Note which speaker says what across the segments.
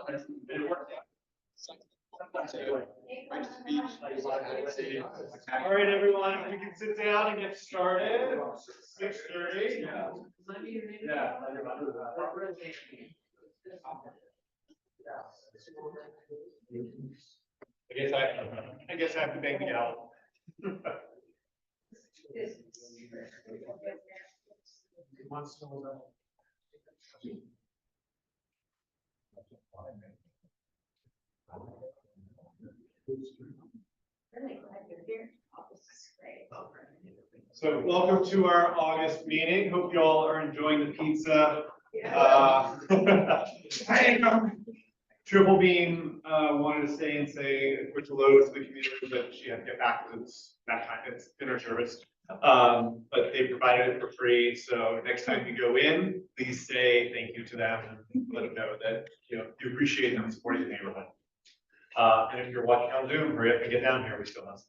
Speaker 1: All right, everyone, if we can sit down and get started. 6:30. Yeah. I guess I have to bang the gavel. So welcome to our August meeting. Hope you all are enjoying the pizza. Triple Bean wanted to stay and say a quick hello to the community, but she had to get back because it's that time, it's dinner service. But they provided it for free. So next time you go in, please say thank you to them and let them know that you you appreciate them supporting the neighborhood. And if you're watching on Zoom, hurry up and get down here. We still have.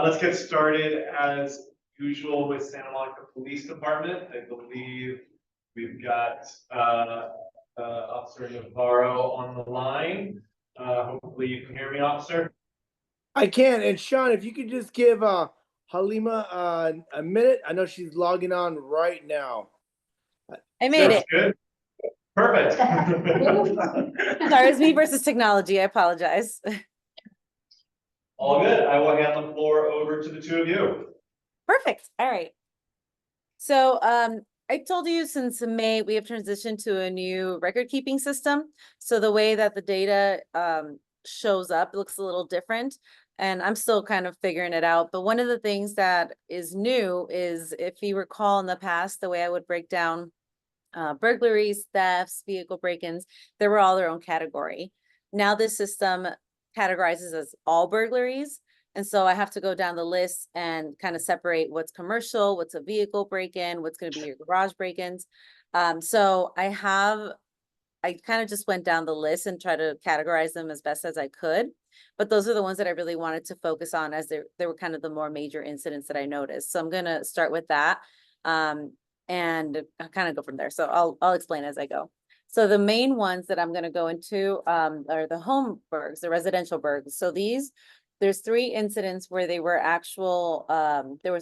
Speaker 1: Let's get started as usual with Santa Monica Police Department. I believe we've got Officer Navarro on the line. Hopefully you can hear me, Officer.
Speaker 2: I can. And Sean, if you could just give Halima a minute. I know she's logging on right now.
Speaker 3: I made it.
Speaker 1: Good. Perfect.
Speaker 3: Sorry, it's me versus technology. I apologize.
Speaker 1: All good. I will hand the floor over to the two of you.
Speaker 3: Perfect. All right. So I told you since May, we have transitioned to a new record keeping system. So the way that the data shows up looks a little different. And I'm still kind of figuring it out. But one of the things that is new is, if you recall in the past, the way I would break down burglaries, thefts, vehicle break-ins, they were all their own category. Now this system categorizes as all burglaries. And so I have to go down the list and kind of separate what's commercial, what's a vehicle break-in, what's going to be your garage break-ins. So I kind of just went down the list and tried to categorize them as best as I could. But those are the ones that I really wanted to focus on, as they were kind of the more major incidents that I noticed. So I'm going to start with that and I'll kind of go from there. So I'll explain as I go. So the main ones that I'm going to go into are the home burgs, the residential burgs. So there's 3 incidents where there was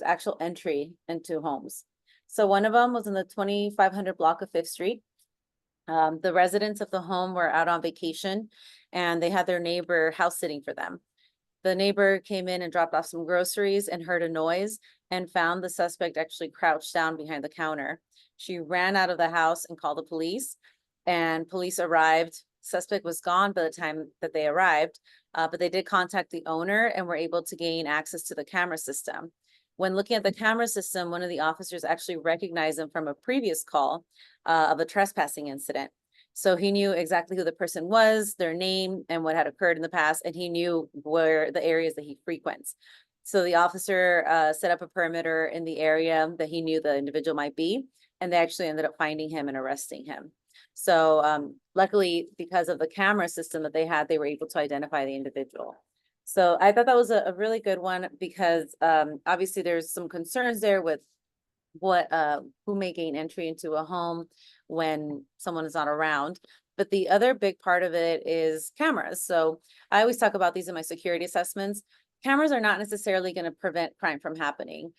Speaker 3: actual entry into homes. So one of them was in the 2500 block of 5th Street. The residents of the home were out on vacation and they had their neighbor house sitting for them. The neighbor came in and dropped off some groceries and heard a noise and found the suspect actually crouched down behind the counter. She ran out of the house and called the police, and police arrived. Suspect was gone by the time that they arrived, but they did contact the owner and were able to gain access to the camera system. When looking at the camera system, one of the officers actually recognized him from a previous call of a trespassing incident. So he knew exactly who the person was, their name, and what had occurred in the past, and he knew where the areas that he frequents. So the officer set up a perimeter in the area that he knew the individual might be, and they actually ended up finding him and arresting him. So luckily, because of the camera system that they had, they were able to identify the individual. So I thought that was a really good one, because obviously there's some concerns there with who may gain entry into a home when someone is not around. But the other big part of it is cameras. So I always talk about these in my security assessments. Cameras are not necessarily going to prevent crime from happening.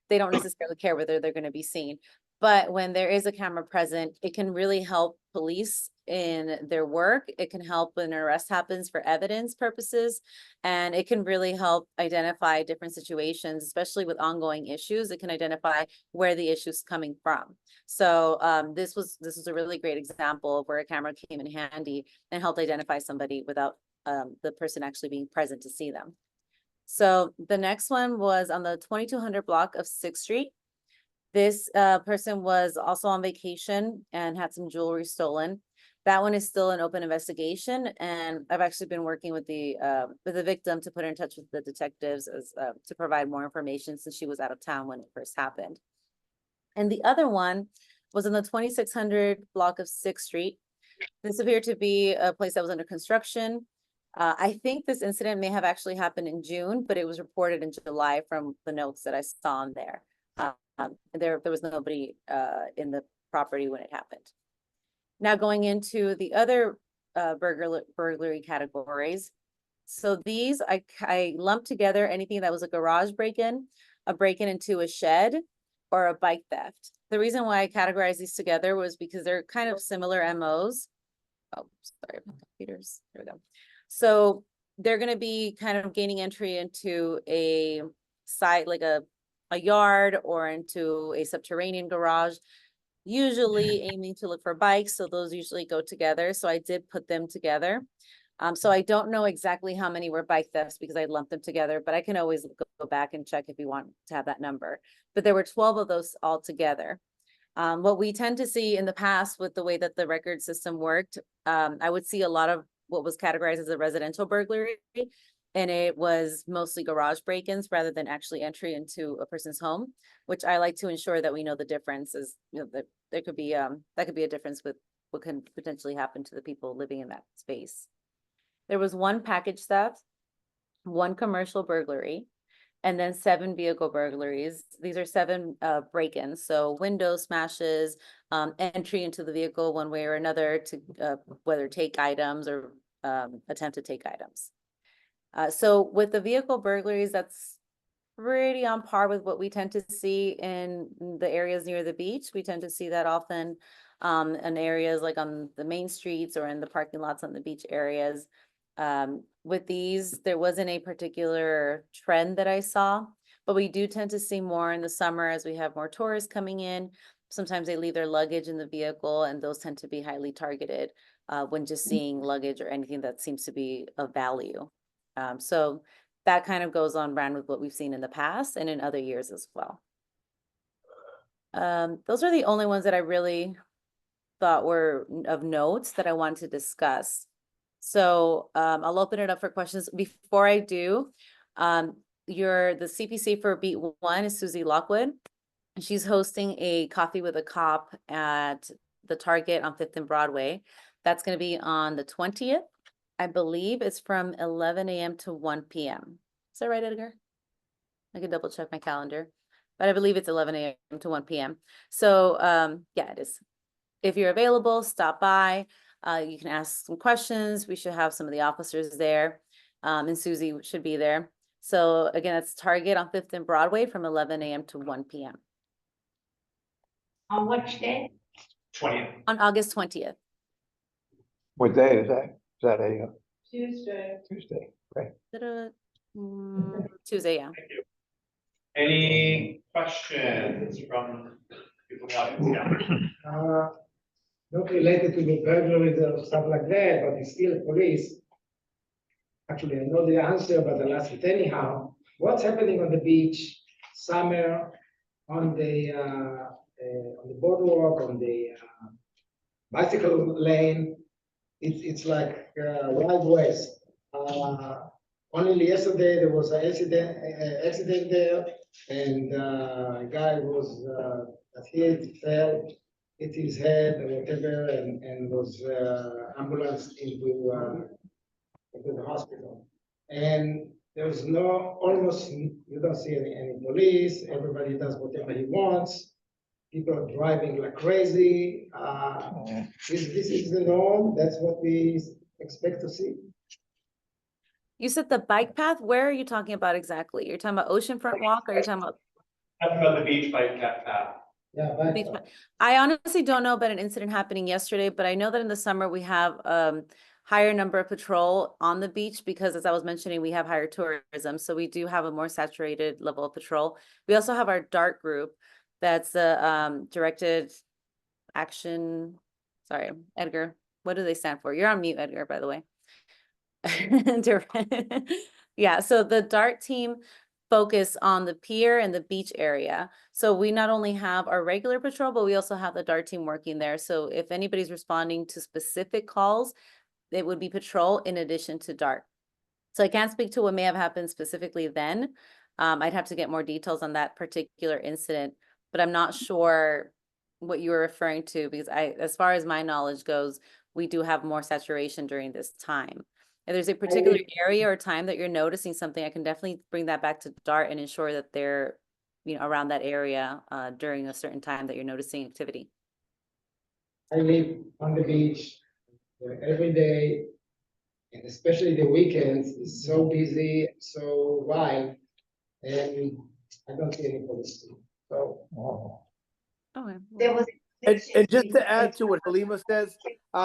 Speaker 3: They don't necessarily care whether they're going to be seen. But when there is a camera present, it can really help police in their work. It can help when an arrest happens for evidence purposes. And it can really help identify different situations, especially with ongoing issues. It can identify where the issue is coming from. So this was a really great example of where a camera came in handy and helped identify somebody without the person actually being present to see them. So the next one was on the 2200 block of 6th Street. This person was also on vacation and had some jewelry stolen. That one is still an open investigation, and I've actually been working with the victim to put her in touch with the detectives to provide more information, since she was out of town when it first happened. And the other one was in the 2600 block of 6th Street. This appeared to be a place that was under construction. I think this incident may have actually happened in June, but it was reported in July from the notes that I saw on there. There was nobody in the property when it happened. Now going into the other burglary categories. So these I lumped together anything that was a garage break-in, a break-in into a shed, or a bike theft. The reason why I categorized these together was because they're kind of similar MOs. Oh, sorry, my computer's, there we go. So they're gonna be kind of gaining entry into a site, like a yard or into a subterranean garage, usually aiming to look for bikes. So those usually go together. So I did put them together. So I don't know exactly how many were bike thefts because I lumped them together, but I can always go back and check if you want to have that number. But there were 12 of those all together. What we tend to see in the past with the way that the record system worked, I would see a lot of what was categorized as a residential burglary, and it was mostly garage break-ins rather than actually entry into a person's home, which I like to ensure that we know the difference is, you know, that there could be that could be a difference with what can potentially happen to the people living in that space. There was one package theft, one commercial burglary, and then 7 vehicle burglaries. These are 7 break-ins, so window smashes, entry into the vehicle one way or another to whether take items or attempt to take items. So with the vehicle burglaries, that's pretty on par with what we tend to see in the areas near the beach. We tend to see that often in areas like on the main streets or in the parking lots on the beach areas. With these, there wasn't a particular trend that I saw, but we do tend to see more in the summer as we have more tourists coming in. Sometimes they leave their luggage in the vehicle, and those tend to be highly targeted when just seeing luggage or anything that seems to be of value. So that kind of goes on brand with what we've seen in the past and in other years as well. Those are the only ones that I really thought were of notes that I wanted to discuss. So I'll open it up for questions. Before I do, the CPC for Beat 1 is Susie Lockwood. She's hosting a Coffee with a Cop at the Target on 5th and Broadway. That's going to be on the 20th. I believe it's from 11 a.m. to 1 p.m. Is that right, Edgar? I can double check my calendar, but I believe it's 11 a.m. to 1 p.m. So yeah, it is. If you're available, stop by. You can ask some questions. We should have some of the officers there, and Susie should be there. So again, it's Target on 5th and Broadway from 11 a.m. to 1 p.m.
Speaker 4: On which day?
Speaker 1: 20th.
Speaker 3: on August 20th.
Speaker 5: What day is that? Is that a
Speaker 4: Tuesday.
Speaker 5: Tuesday? Right.
Speaker 3: Is it a Tuesday? Yeah.
Speaker 1: Thank you. Any questions from people in the audience? Yeah.
Speaker 6: Not related to the burglaries or stuff like that, but it's still police. Actually, I know the answer, but I'll ask it anyhow. What's happening on the beach, summer, on the boardwalk, on the bicycle lane? It's like Wild West. Only yesterday there was an accident there, and a guy was fell, hit his head or whatever, and was ambulanced into the hospital. And there's almost, you don't see any police. Everybody does whatever he wants. People are driving like crazy. This is the norm. That's what we expect to see.
Speaker 3: You said the bike path. Where are you talking about exactly? You're talking about Oceanfront Walk, or you're talking about?
Speaker 1: Talking about the beach bike path.
Speaker 6: Yeah,
Speaker 3: Beach path? I honestly don't know about an incident happening yesterday, but I know that in the summer we have higher number of patrol on the beach because, as I was mentioning, we have higher tourism, so we do have a more saturated level of patrol. We also have our DART group. That's the directed action. Sorry, Edgar. What do they stand for? You're on mute, Edgar, by the way. Yeah, so the DART team focus on the pier and the beach area. So we not only have our regular patrol, but we also have the DART team working there. So if anybody's responding to specific calls, it would be patrol in addition to DART. So I can't speak to what may have happened specifically then. I'd have to get more details on that particular incident, but I'm not sure what you were referring to because as far as my knowledge goes, we do have more saturation during this time. If there's a particular area or time that you're noticing something, I can definitely bring that back to DART and ensure that they're, around that area during a certain time that you're noticing activity.
Speaker 6: I live on the beach every day, and especially the weekends, it's so busy, so wild, and I don't see any police. So,
Speaker 5: Oh,
Speaker 3: Okay.
Speaker 4: There was.
Speaker 2: And just to add to what Halima says,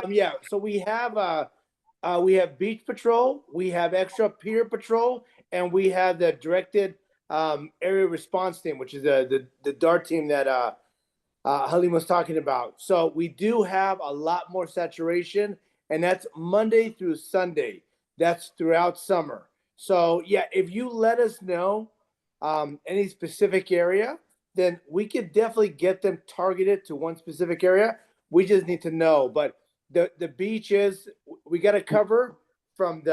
Speaker 2: yeah, so we have beach patrol, we have extra pier patrol, and we have the directed area response team, which is the DART team that Halim was talking about. So we do have a lot more saturation, and that's Monday through Sunday. That's throughout summer. So yeah, if you let us know any specific area, then we could definitely get them targeted to one specific area. We just need to know. But the beach is we got to cover from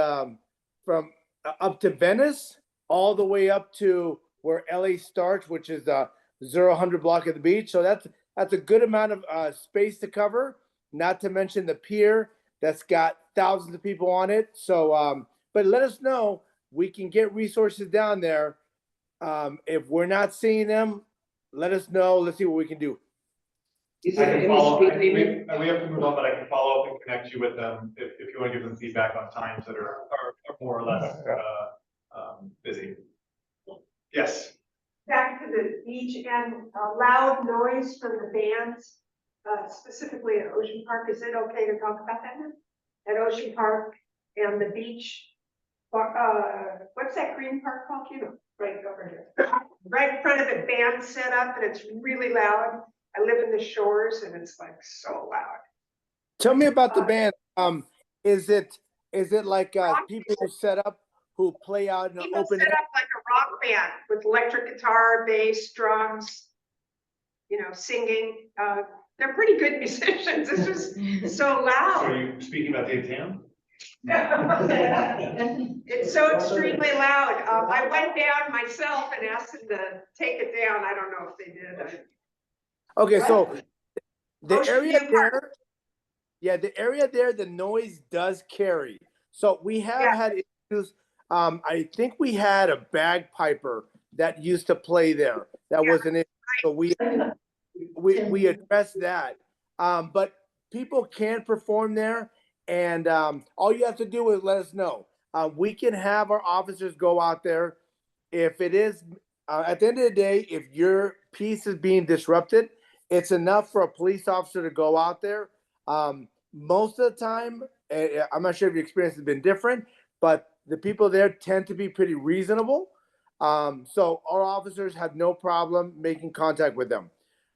Speaker 2: up to Venice all the way up to where LA starts, which is the 0-100 block of the beach. So that's a good amount of space to cover. Not to mention the pier that's got thousands of people on it. So, but let us know. We can get resources down there. If we're not seeing them, let us know. Let's see what we can do.
Speaker 6: is
Speaker 1: I
Speaker 6: there
Speaker 1: can
Speaker 6: any
Speaker 1: follow,
Speaker 6: speed limit?
Speaker 1: we have to move on, but I can follow up and connect you with them if you want to give them feedback on times that are more or less, busy. Yes,
Speaker 4: Back to the beach and loud noise from the bands, specifically at Ocean Park. Is it okay to talk about that now? At Ocean Park and the beach, what's that green park called? You know, right over here. Right in front of the band set up, and it's really loud. I live in the shores and it's like so loud.
Speaker 2: Tell me about the band. Is it like people who set up who play out in an
Speaker 4: People
Speaker 2: open
Speaker 4: set
Speaker 2: air?
Speaker 4: up like a rock band with electric guitar, bass, drums, you know, singing. They're pretty good musicians. It's just so
Speaker 1: so
Speaker 4: loud.
Speaker 1: are you speaking about Dave Tam?
Speaker 4: It's so extremely loud. I went down myself and asked them to take it down. I don't know if they did.
Speaker 2: Okay, so the
Speaker 4: Ocean
Speaker 2: area
Speaker 4: View Park.
Speaker 2: there, yeah, the area there, the noise does carry. So we have
Speaker 4: Yeah.
Speaker 2: had issues. I think we had a bagpiper that used to play there. That was an issue. So we addressed that. But people can perform there, and all you have to do is let us know. We can have our officers go out there. If it is at the end of the day, if your peace is being disrupted, it's enough for a police officer to go out there. Most of the time, I'm not sure if your experience has been different, but the people there tend to be pretty reasonable. So our officers have no problem making contact with them.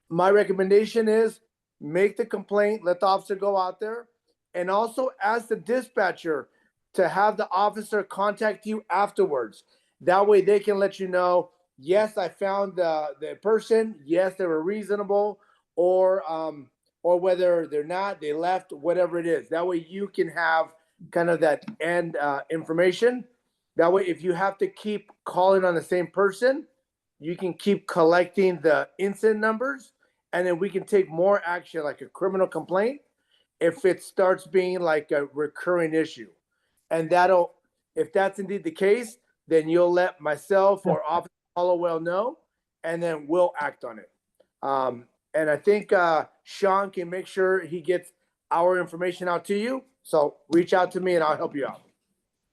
Speaker 2: My recommendation is make the complaint, let the officer go out there, and also ask the dispatcher to have the officer contact you afterwards. That way they can let you know, yes, I found the person, yes, they were reasonable, or whether they're not, they left, whatever it is. That way you can have kind of that end information. That way, if you have to keep calling on the same person, you can keep collecting the incident numbers, and then we can take more action, like a criminal complaint, if it starts being like a recurring issue. And that'll, if that's indeed the case, then you'll let myself or Officer Hollowell know, and then we'll act on it. And I think Sean can make sure he gets our information out to you. So reach out to me and I'll help you out.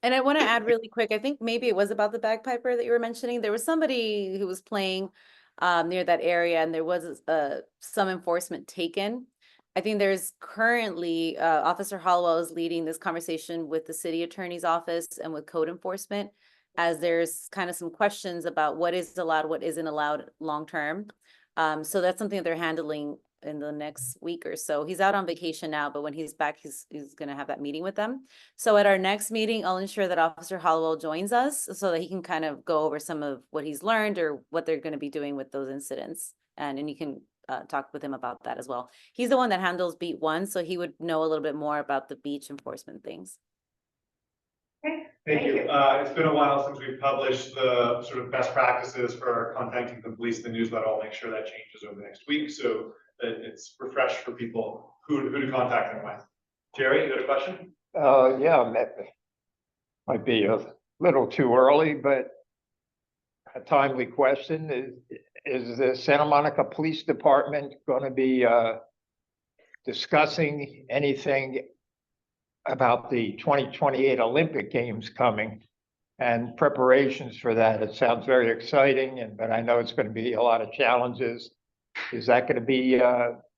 Speaker 3: And I want to add really quick, I think maybe it was about the bagpiper that you were mentioning. There was somebody who was playing near that area, and there was some enforcement taken. I think there's currently Officer Hollowell is leading this conversation with the city attorney's office and with code enforcement, as there's kind of some questions about what is allowed, what isn't allowed long term. So that's something that they're handling in the next week or so. He's out on vacation now, but when he's back, he's going to have that meeting with them. So at our next meeting, I'll ensure that Officer Hollowell joins us so that he can kind of go over some of what he's learned or what they're going to be doing with those incidents. And you can talk with him about that as well. He's the one that handles beat 1, so he would know a little bit more about the beach enforcement things.
Speaker 1: Thank you. It's been a while since we've published the sort of best practices for contacting the police in the newsletter. I'll make sure that changes over the next week, so that it's refreshed for people who to contact them with. Jerry, you got a question?
Speaker 5: Yeah, might be a little too early, but a timely question is the Santa Monica Police Department going to be discussing anything about the 2028 Olympic Games coming and preparations for that. It sounds very exciting, but I know it's going to be a lot of challenges. Is that going to be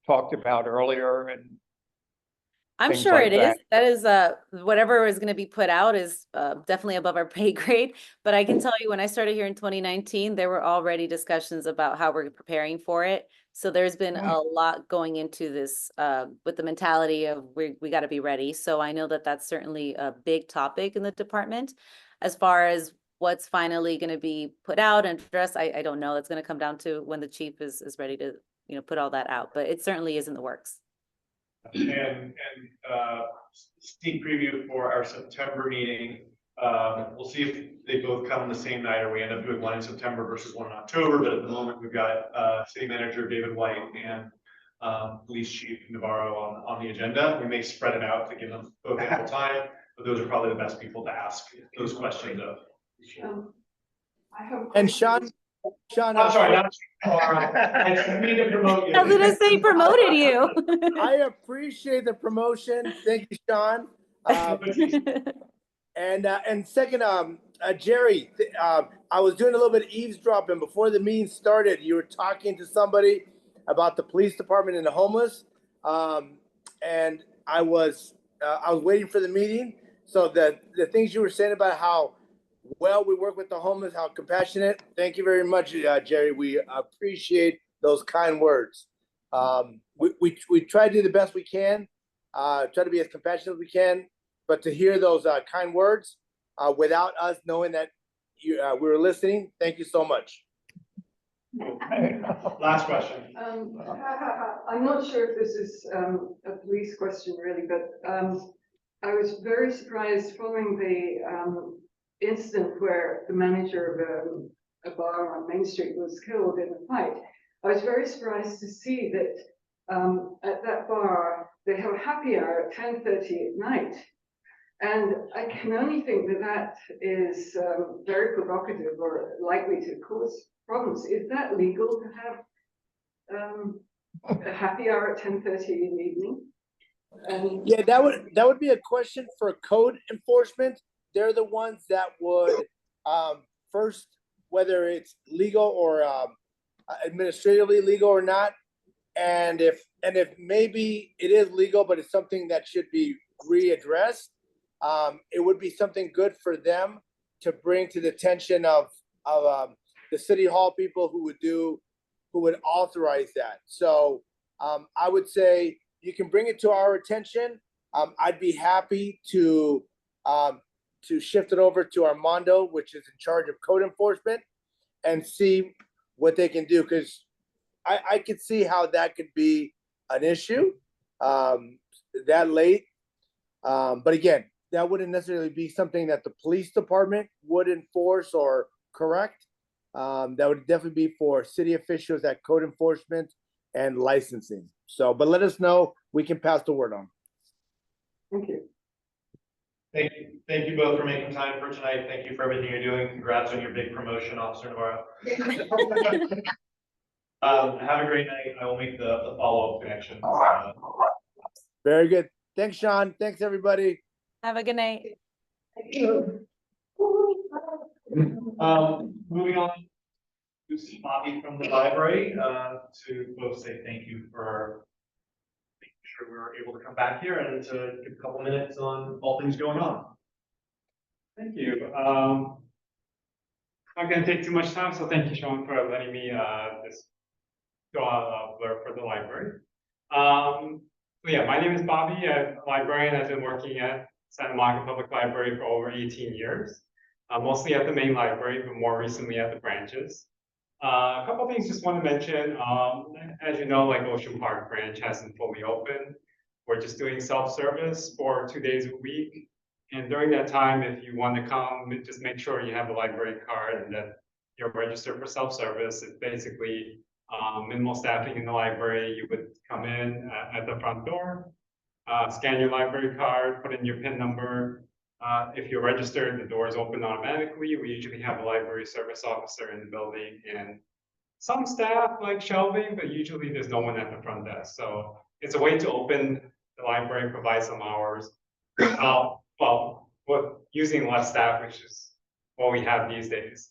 Speaker 5: talked about earlier? And
Speaker 3: I'm
Speaker 5: things
Speaker 3: sure
Speaker 5: like
Speaker 3: it is.
Speaker 5: that.
Speaker 3: That is, whatever is going to be put out is definitely above our pay grade. But I can tell you, when I started here in 2019, there were already discussions about how we're preparing for it. So there's been a lot going into this with the mentality of we got to be ready. So I know that that's certainly a big topic in the department. As far as what's finally going to be put out and addressed, I don't know. It's going to come down to when the chief is ready to, put all that out. But it certainly is in the works.
Speaker 1: And sneak preview for our September meeting. We'll see if they both come the same night or we end up doing one in September versus one in October. But at the moment, we've got City Manager David White and Police Chief Navarro on the agenda. We may spread it out to give them both ample time, but those are probably the best people to ask those questions of.
Speaker 4: I have. a
Speaker 2: And
Speaker 4: question.
Speaker 2: Sean,
Speaker 1: I'm sorry, not I didn't mean to promote you.
Speaker 3: I was going to say promoted you.
Speaker 2: I appreciate the promotion. Thank you, Sean. And second, Jerry, I was doing a little bit of eavesdropping before the meeting started. You were talking to somebody about the police department and the homeless, and I was waiting for the meeting. So the things you were saying about how well we work with the homeless, how compassionate. Thank you very much, Jerry. We appreciate those kind words. We try to do the best we can, try to be as compassionate as we can, but to hear those kind words without us knowing that we were listening, thank you so much.
Speaker 1: Last question.
Speaker 7: I'm not sure if this is a police question really, but I was very surprised following the incident where the manager of a bar on Main Street was killed in a fight. I was very surprised to see that at that bar they have a happy hour at 10:30 at night. And I can only think that that is very provocative or likely to cause problems. Is that legal to have a happy hour at 10:30 in the evening?
Speaker 2: Yeah, that would be a question for code enforcement. They're the ones that would first, whether it's legal or administratively legal or not, and if maybe it is legal, but it's something that should be readdressed. It would be something good for them to bring to the attention of the city hall people who would authorize that. So I would say you can bring it to our attention. I'd be happy to shift it over to Armando, which is in charge of code enforcement, and see what they can do, because I could see how that could be an issue that late. But again, that wouldn't necessarily be something that the police department would enforce or correct. That would definitely be for city officials at code enforcement and licensing. So, but let us know. We can pass the word on.
Speaker 7: Thank you.
Speaker 1: Thank you both for making time for tonight. Thank you for everything you're doing. Congrats on your big promotion, Officer Navarro. Have a great night. I will make the follow-up connection.
Speaker 2: Very good. Thanks, Sean. Thanks, everybody.
Speaker 3: Have a good night.
Speaker 1: Moving on to Bobby from the library, to both say thank you for making sure we were able to come back here and to give a couple minutes on all things going on.
Speaker 8: Thank you. Not gonna take too much time, so thank you, Sean, for letting me just go out for the library. So yeah, my name is Bobby. I'm a librarian. I've been working at Santa Monica Public Library for over 18 years, mostly at the main library, but more recently at the branches. A couple things just want to mention. As you know, like Ocean Park branch hasn't fully opened. We're just doing self-service for 2 days a week. And during that time, if you want to come, just make sure you have a library card and that you're registered for self-service. It's basically minimal staffing in the library. You would come in at the front door, scan your library card, put in your PIN number. If you're registered, the doors open automatically. We usually have a library service officer in the building and some staff like shelving, but usually there's no one at the front desk. So it's a way to open the library, provide some hours. Well, with using less staff, which is what we have these days.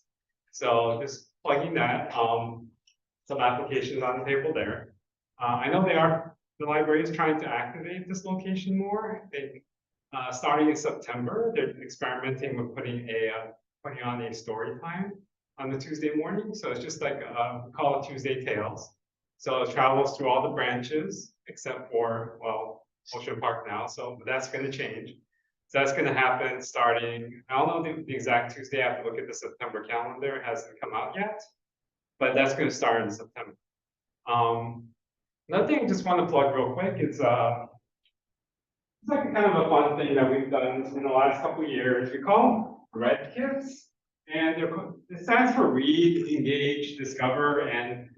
Speaker 8: So just plugging that, some applications on the table there. I know the library is trying to activate this location more. I think, starting in September, they're experimenting with putting on a story time on the Tuesday morning. So it's just like, we call it Tuesday Tales. So it travels through all the branches except for, well, Ocean Park now. So that's gonna change. So that's gonna happen starting, I don't know the exact Tuesday. I have to look at the September calendar. It hasn't come out yet, but that's gonna start in September. Another thing I just want to plug real quick, it's like a kind of a fun thing that we've done in the last couple of years. We call them Red Kits, and it stands for Read, Engage, Discover, and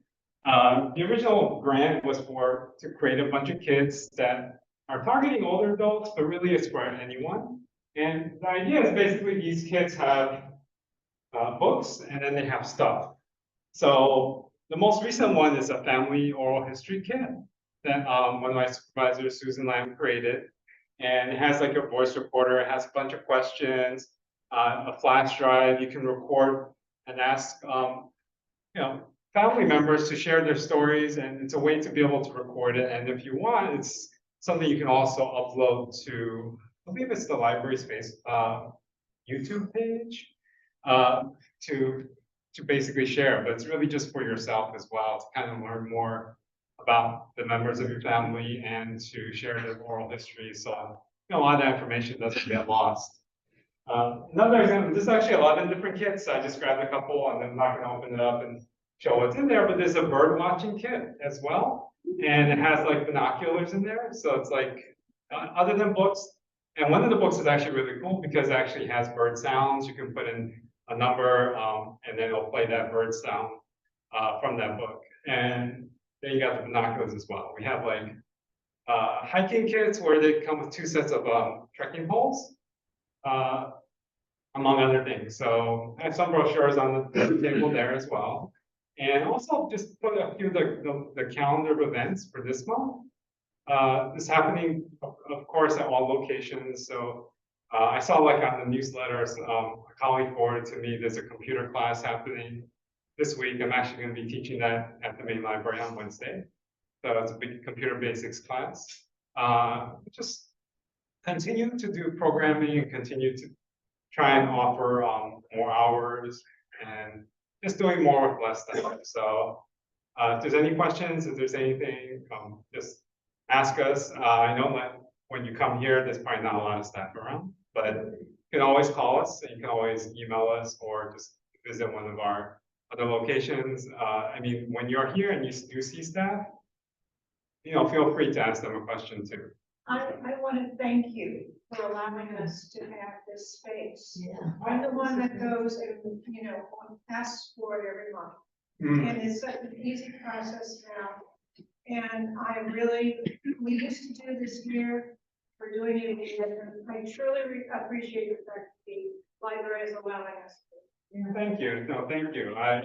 Speaker 8: the original grant was to create a bunch of kits that are targeting older adults, but really it's for anyone. And the idea is basically these kids have books and then they have stuff. So the most recent one is a family oral history kit that one of my supervisors, Susan Lamb, created. And it has like a voice recorder, it has a bunch of questions, a flash drive, you can record and ask family members to share their stories, and it's a way to be able to record it. And if you want, it's something you can also upload to, I believe it's the library space YouTube page, to basically share, but it's really just for yourself as well, to kind of learn more about the members of your family and to share their oral history. So a lot of that information doesn't get lost. Another example, there's actually 11 different kits. I just grabbed a couple and I'm not going to open it up and show what's in there, but there's a bird watching kit as well. And it has like binoculars in there. So it's like, other than books, and one of the books is actually really cool because it actually has bird sounds. You can put in a number and then it'll play that bird sound from that book. And then you got the binoculars as well. We have like hiking kits where they come with 2 sets of trekking poles, among other things. So I have some brochures on the table there as well. And also just put a few of the calendar of events for this month. This is happening, of course, at all locations. So I saw like on the newsletters, a colleague forwarded to me, there's a computer class happening this week. I'm actually going to be teaching that at the main library on Wednesday. So it's a big computer basics class. Just continue to do programming and continue to try and offer more hours and just doing more with less time. So if there's any questions, if there's anything, just ask us. I know that when you come here, there's probably not a lot of staff around, but you can always call us and you can always email us or just visit one of our other locations. I mean, when you're here and you do see staff, feel free to ask them a question too.
Speaker 4: I want to thank you for allowing us to have this space. Yeah. I'm the one that goes and, asks for it every month. And it's such an easy process now. And we used to do this here, we're doing it again. I truly appreciate the fact that the library is allowing us to.
Speaker 8: Yeah, thank you. No, thank you. I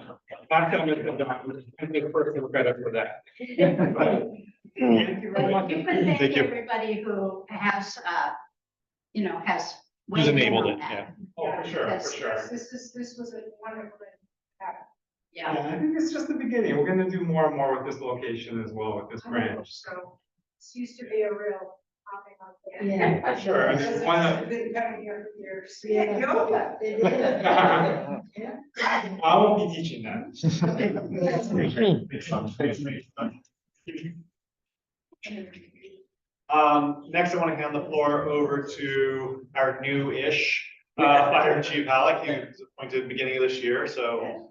Speaker 8: take personal credit for that. Thank you very much.
Speaker 9: You can thank everybody who has, has.
Speaker 10: Who's enabled it,
Speaker 9: yeah.
Speaker 8: Oh, for sure, for sure.
Speaker 4: This was a wonderful thing.
Speaker 9: Yeah.
Speaker 8: I think it's just the beginning. We're gonna do more and more with this location as well, with this branch.
Speaker 4: So this used to be a real hopping on there.
Speaker 9: Yeah.
Speaker 8: For sure. I mean, why not?
Speaker 4: I've been coming here for years.
Speaker 9: Yeah.
Speaker 4: Yoga.
Speaker 8: I won't be teaching that.
Speaker 1: Next, I want to hand the floor over to our new-ish Fire Chief Halleck, who was appointed beginning of this year. So,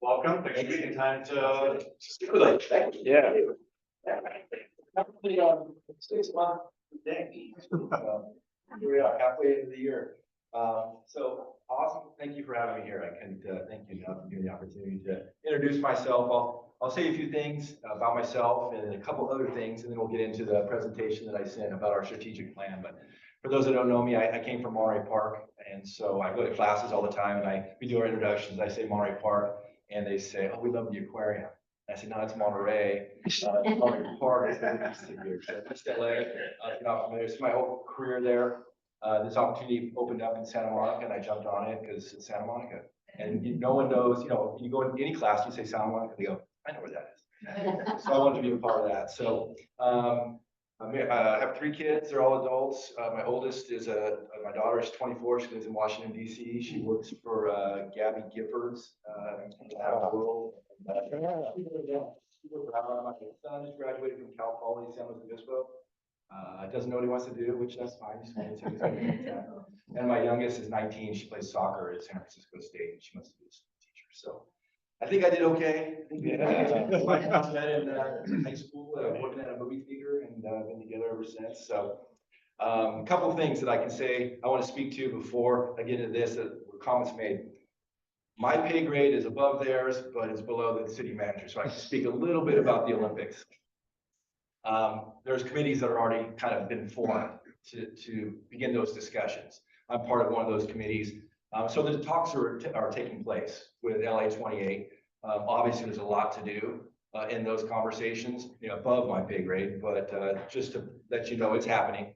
Speaker 1: welcome. Thanks for taking time to speak with us. Thank you.
Speaker 10: Yeah.
Speaker 11: Roughly 6 months today. Here we are, halfway into the year. So awesome. Thank you for having me here. I can thank you enough for giving me the opportunity to introduce myself. I'll say a few things about myself and a couple other things, and then we'll get into the presentation that I sent about our strategic plan. But for those that don't know me, I came from Monterey Park, and so I go to classes all the time, and we do our introductions. I say Monterey Park, and they say, "Oh, we love the aquarium." I said, no, it's Monterey. Monterey Park is really interesting here. So East LA, if you're not familiar, it's my whole career there. This opportunity opened up in Santa Monica and I jumped on it because it's Santa Monica. And no one knows, you know, you go in any class, you say Santa Monica, they go, I know where that is. So I wanted to be a part of that. So I have 3 kids, they're all adults. My oldest is my daughter is 24, she lives in Washington DC. She works for Gabby Giffords in the world. My son just graduated from Cal Poly San Luis Obispo. Doesn't know what he wants to do, which that's fine. Just wants to and my youngest is 19. She plays soccer at San Francisco State. And she wants to be a school teacher. So I think I did okay. I found that in high school, working at a movie theater, and been together ever since. So a couple of things that I can say I want to speak to before I get into this that were comments made. My pay grade is above theirs, but it's below the city manager. So I can speak a little bit about the Olympics. There's committees that are already kind of been formed to begin those discussions. I'm part of one of those committees. So the talks are taking place with LA 28. Obviously, there's a lot to do in those conversations, you know, above my pay grade, but just to let you know, it's happening.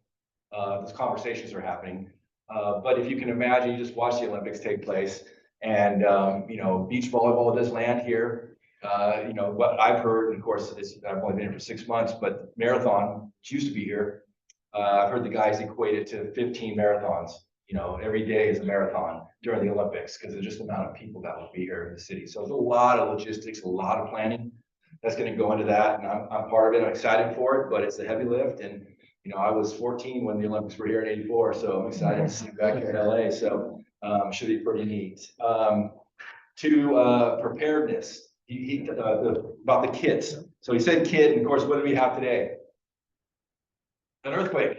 Speaker 11: Those conversations are happening. But if you can imagine, you just watch the Olympics take place, and you know, beach volleyball does land here. You know, what I've heard, and of course, I've only been here for 6 months, but marathon, which used to be here, I've heard the guys equate it to 15 marathons. You know, every day is a marathon during the Olympics because there's just the amount of people that will be here in the city. So there's a lot of logistics, a lot of planning that's going to go into that, and I'm part of it. I'm excited for it, but it's a heavy lift. And you know, I was 14 when the Olympics were here in '84, so I'm excited to see it back here in LA. So should be pretty neat. To preparedness. About the kits. So he said kit, and of course, what do we have today? An earthquake.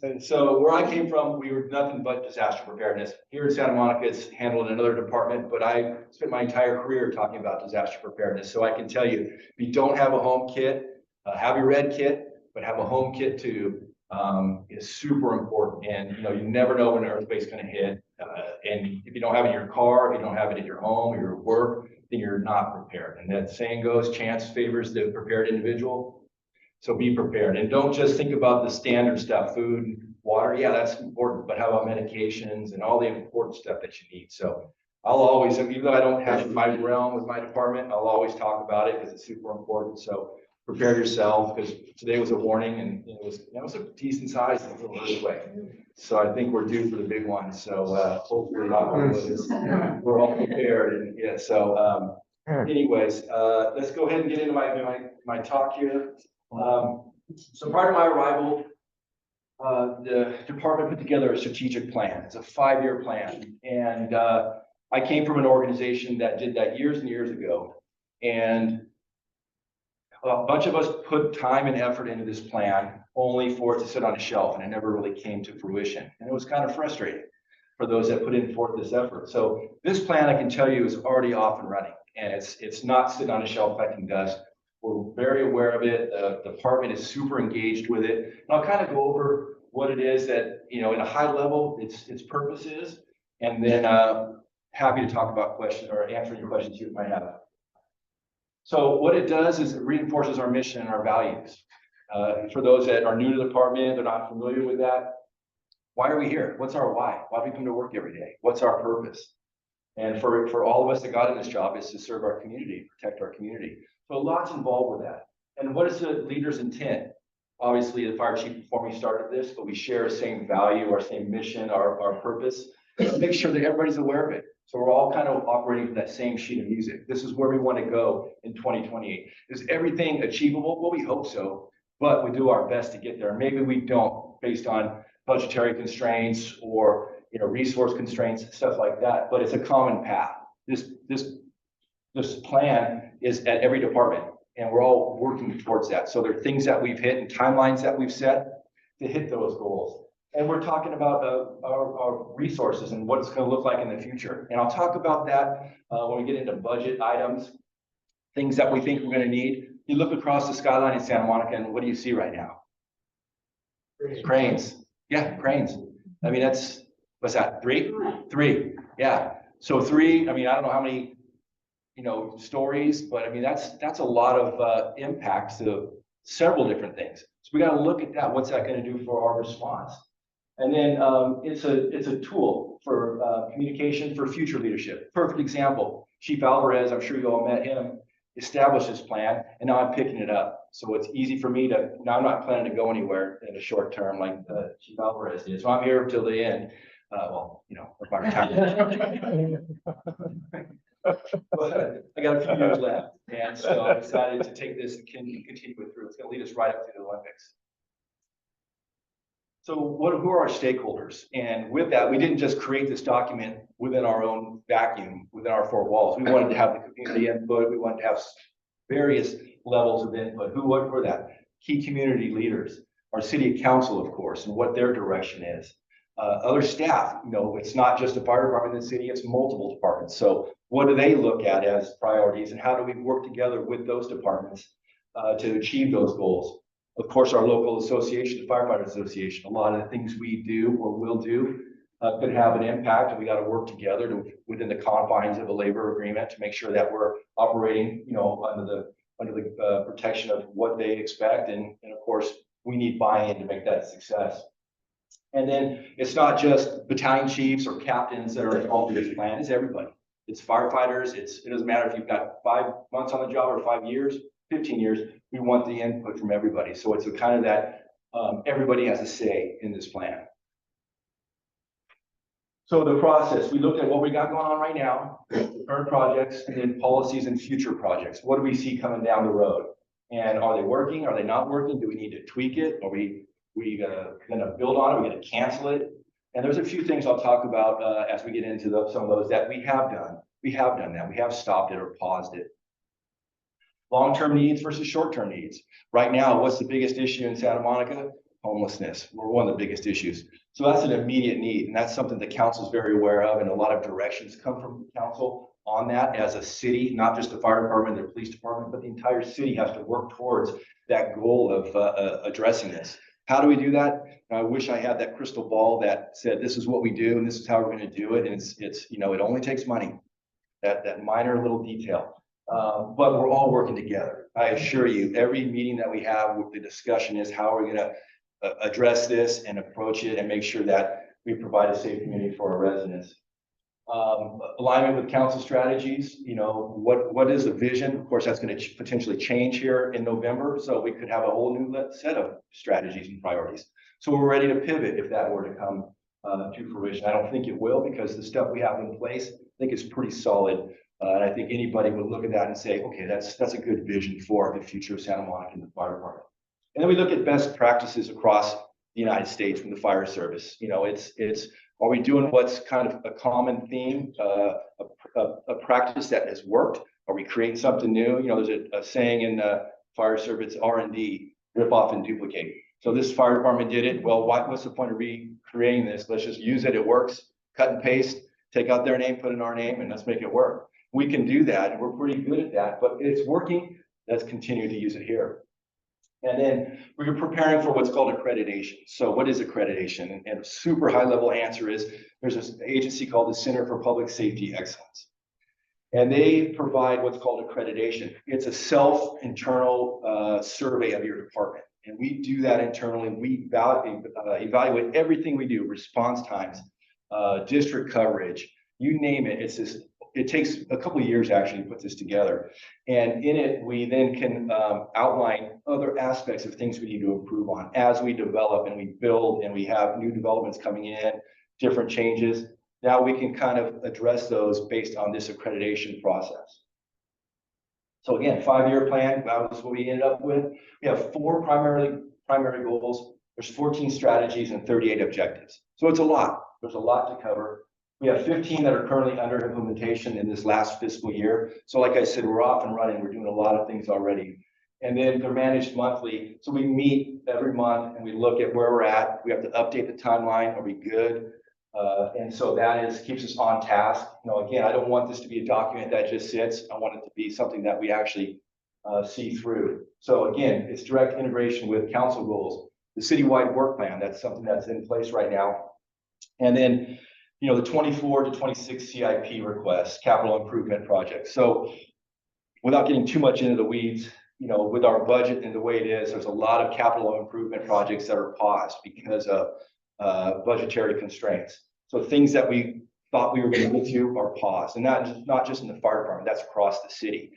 Speaker 11: And so where I came from, we were nothing but disaster preparedness. Here in Santa Monica, it's handled in another department, but I spent my entire career talking about disaster preparedness. So I can tell you, if you don't have a home kit, have your red kit, but have a home kit too, is super important. And you know, you never know when an earthquake's going to hit. And if you don't have it in your car, if you don't have it at your home or your work, then you're not prepared. And that saying goes, chance favors the prepared individual. So be prepared. And don't just think about the standard stuff, food, water. Yeah, that's important. But how about medications and all the important stuff that you need? So I'll always, even though I don't have it in my realm with my department, I'll always talk about it because it's super important. So prepare yourself, because today was a warning, and it was a decent size little earthquake. So I think we're due for the big one. So hopefully we're all prepared. And yeah, so anyways, let's go ahead and get into my talk here. So prior to my arrival, the department put together a strategic plan. It's a 5-year plan. And I came from an organization that did that years and years ago. And a bunch of us put time and effort into this plan only for it to sit on a shelf, and it never really came to fruition. And it was kind of frustrating for those that put in forth this effort. So this plan, I can tell you, is already off and running, and it's not sitting on a shelf collecting dust. We're very aware of it. The department is super engaged with it. And I'll kind of go over what it is that, you know, in a high level, its purpose is, and then happy to talk about questions or answer any questions you might have. So what it does is it reinforces our mission and our values. For those that are new to the department, they're not familiar with that. Why are we here? What's our why? Why do we come to work every day? What's our purpose? And for all of us that got in this job is to serve our community, protect our community. So lots involved with that. And what is the leader's intent? Obviously, the fire chief before me started this, but we share the same value, our same mission, our purpose. Make sure that everybody's aware of it. So we're all kind of operating from that same sheet of music. This is where we want to go in 2028. Is everything achievable? Well, we hope so, but we do our best to get there. Maybe we don't, based on budgetary constraints or resource constraints, stuff like that. But it's a common path. This plan is at every department, and we're all working towards that. So there are things that we've hit and timelines that we've set to hit those goals. And we're talking about our resources and what it's going to look like in the future. And I'll talk about that when we get into budget items, things that we think we're going to need. You look across the skyline in Santa Monica, and what do you see right now? Cranes. Yeah, cranes. I mean, what's that? Three? Yeah. So 3, I mean, I don't know how many stories, but I mean, that's a lot of impact to several different things. So we got to look at that. What's that going to do for our response? And then it's a tool for communication for future leadership. Perfect example, Chief Alvarez, I'm sure you all met him, established this plan, and now I'm picking it up. So it's easy for me to, now I'm not planning to go anywhere in the short term like Chief Alvarez did. So I'm here until the end. With my retirement. But I got a few years left, and so I decided to take this and continue it through. It's going to lead us right up to the Olympics. So who are our stakeholders? And with that, we didn't just create this document within our own vacuum, within our four walls. We wanted to have the community input. We wanted to have various levels of input. What were that? Key community leaders, our city council, of course, and what their direction is. Other staff, it's not just the fire department in the city, it's multiple departments. So what do they look at as priorities, and how do we work together with those departments to achieve those goals? Of course, our local association, the Firefighter Association, a lot of the things we do or will do could have an impact, and we got to work together within the confines of a labor agreement to make sure that we're operating, under the protection of what they expect. And of course, we need buy-in to make that a success. And then it's not just battalion chiefs or captains that are involved in this plan, it's everybody. It's firefighters. It doesn't matter if you've got 5 months on the job or 5 years, 15 years, we want the input from everybody. So it's a kind of that everybody has a say in this plan. So the process, we looked at what we got going on right now, current projects, and then policies and future projects. What do we see coming down the road? And are they working? Are they not working? Do we need to tweak it? Are we going to build on it? Are we going to cancel it? And there's a few things I'll talk about as we get into some of those that we have done. We have done that. We have stopped it or paused it. Long-term needs versus short-term needs. Right now, what's the biggest issue in Santa Monica? Homelessness. We're one of the biggest issues. So that's an immediate need, and that's something the council is very aware of, and a lot of directions come from the council on that as a city, not just the fire department, the police department, but the entire city has to work towards that goal of addressing this. How do we do that? I wish I had that crystal ball that said, this is what we do, and this is how we're going to do it. And it's it only takes money, that minor little detail. But we're all working together. I assure you, every meeting that we have, the discussion is how are we going to address this and approach it and make sure that we provide a safe community for our residents. Alignment with council strategies, what is the vision? Of course, that's going to potentially change here in November. So we could have a whole new set of strategies and priorities. So we're ready to pivot if that were to come to fruition. I don't think it will, because the stuff we have in place, I think is pretty solid. And I think anybody would look at that and say, okay, that's a good vision for the future of Santa Monica and the fire department. And then we look at best practices across the United States from the fire service. Are we doing what's kind of a common theme, a practice that has worked? Are we creating something new? There's a saying in fire service, R&D, rip off and duplicate. So this fire department did it. Well, what's the point of recreating this? Let's just use it. It works. Cut and paste, take out their name, put in our name, and let's make it work. We can do that. We're pretty good at that, but it's working. Let's continue to use it here. And then we're preparing for what's called accreditation. So what is accreditation? And a super high level answer is there's this agency called the Center for Public Safety Excellence. And they provide what's called accreditation. It's a self-internal survey of your department. And we do that internally. We evaluate everything we do, response times, district coverage, you name it. It takes a couple of years actually to put this together. And in it, we then can outline other aspects of things we need to improve on as we develop and we build and we have new developments coming in, different changes. Now we can kind of address those based on this accreditation process. So again, 5-year plan, that was what we ended up with. We have 4 primary goals. There's 14 strategies and 38 objectives. So it's a lot. There's a lot to cover. We have 15 that are currently under implementation in this last fiscal year. So like I said, we're off and running. We're doing a lot of things already. And then they're managed monthly. So we meet every month and we look at where we're at. We have to update the timeline. Are we good? And so that keeps us on task. Again, I don't want this to be a document that just sits. I want it to be something that we actually see through. So again, it's direct integration with council goals. The citywide work plan, that's something that's in place right now. And then the 24 to 26 CIP requests, capital improvement projects. So without getting too much into the weeds, with our budget and the way it is, there's a lot of capital improvement projects that are paused because of budgetary constraints. So things that we thought we were going to get to are paused, and not just in the fire department, that's across the city.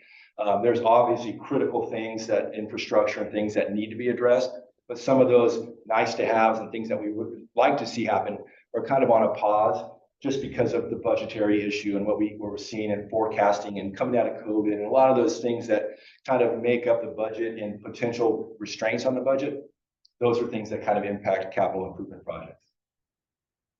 Speaker 11: There's obviously critical things that infrastructure and things that need to be addressed, but some of those nice to haves and things that we would like to see happen are kind of on a pause just because of the budgetary issue and what we're seeing in forecasting and coming out of COVID and a lot of those things that kind of make up the budget and potential restraints on the budget. Those are things that kind of impact capital improvement projects.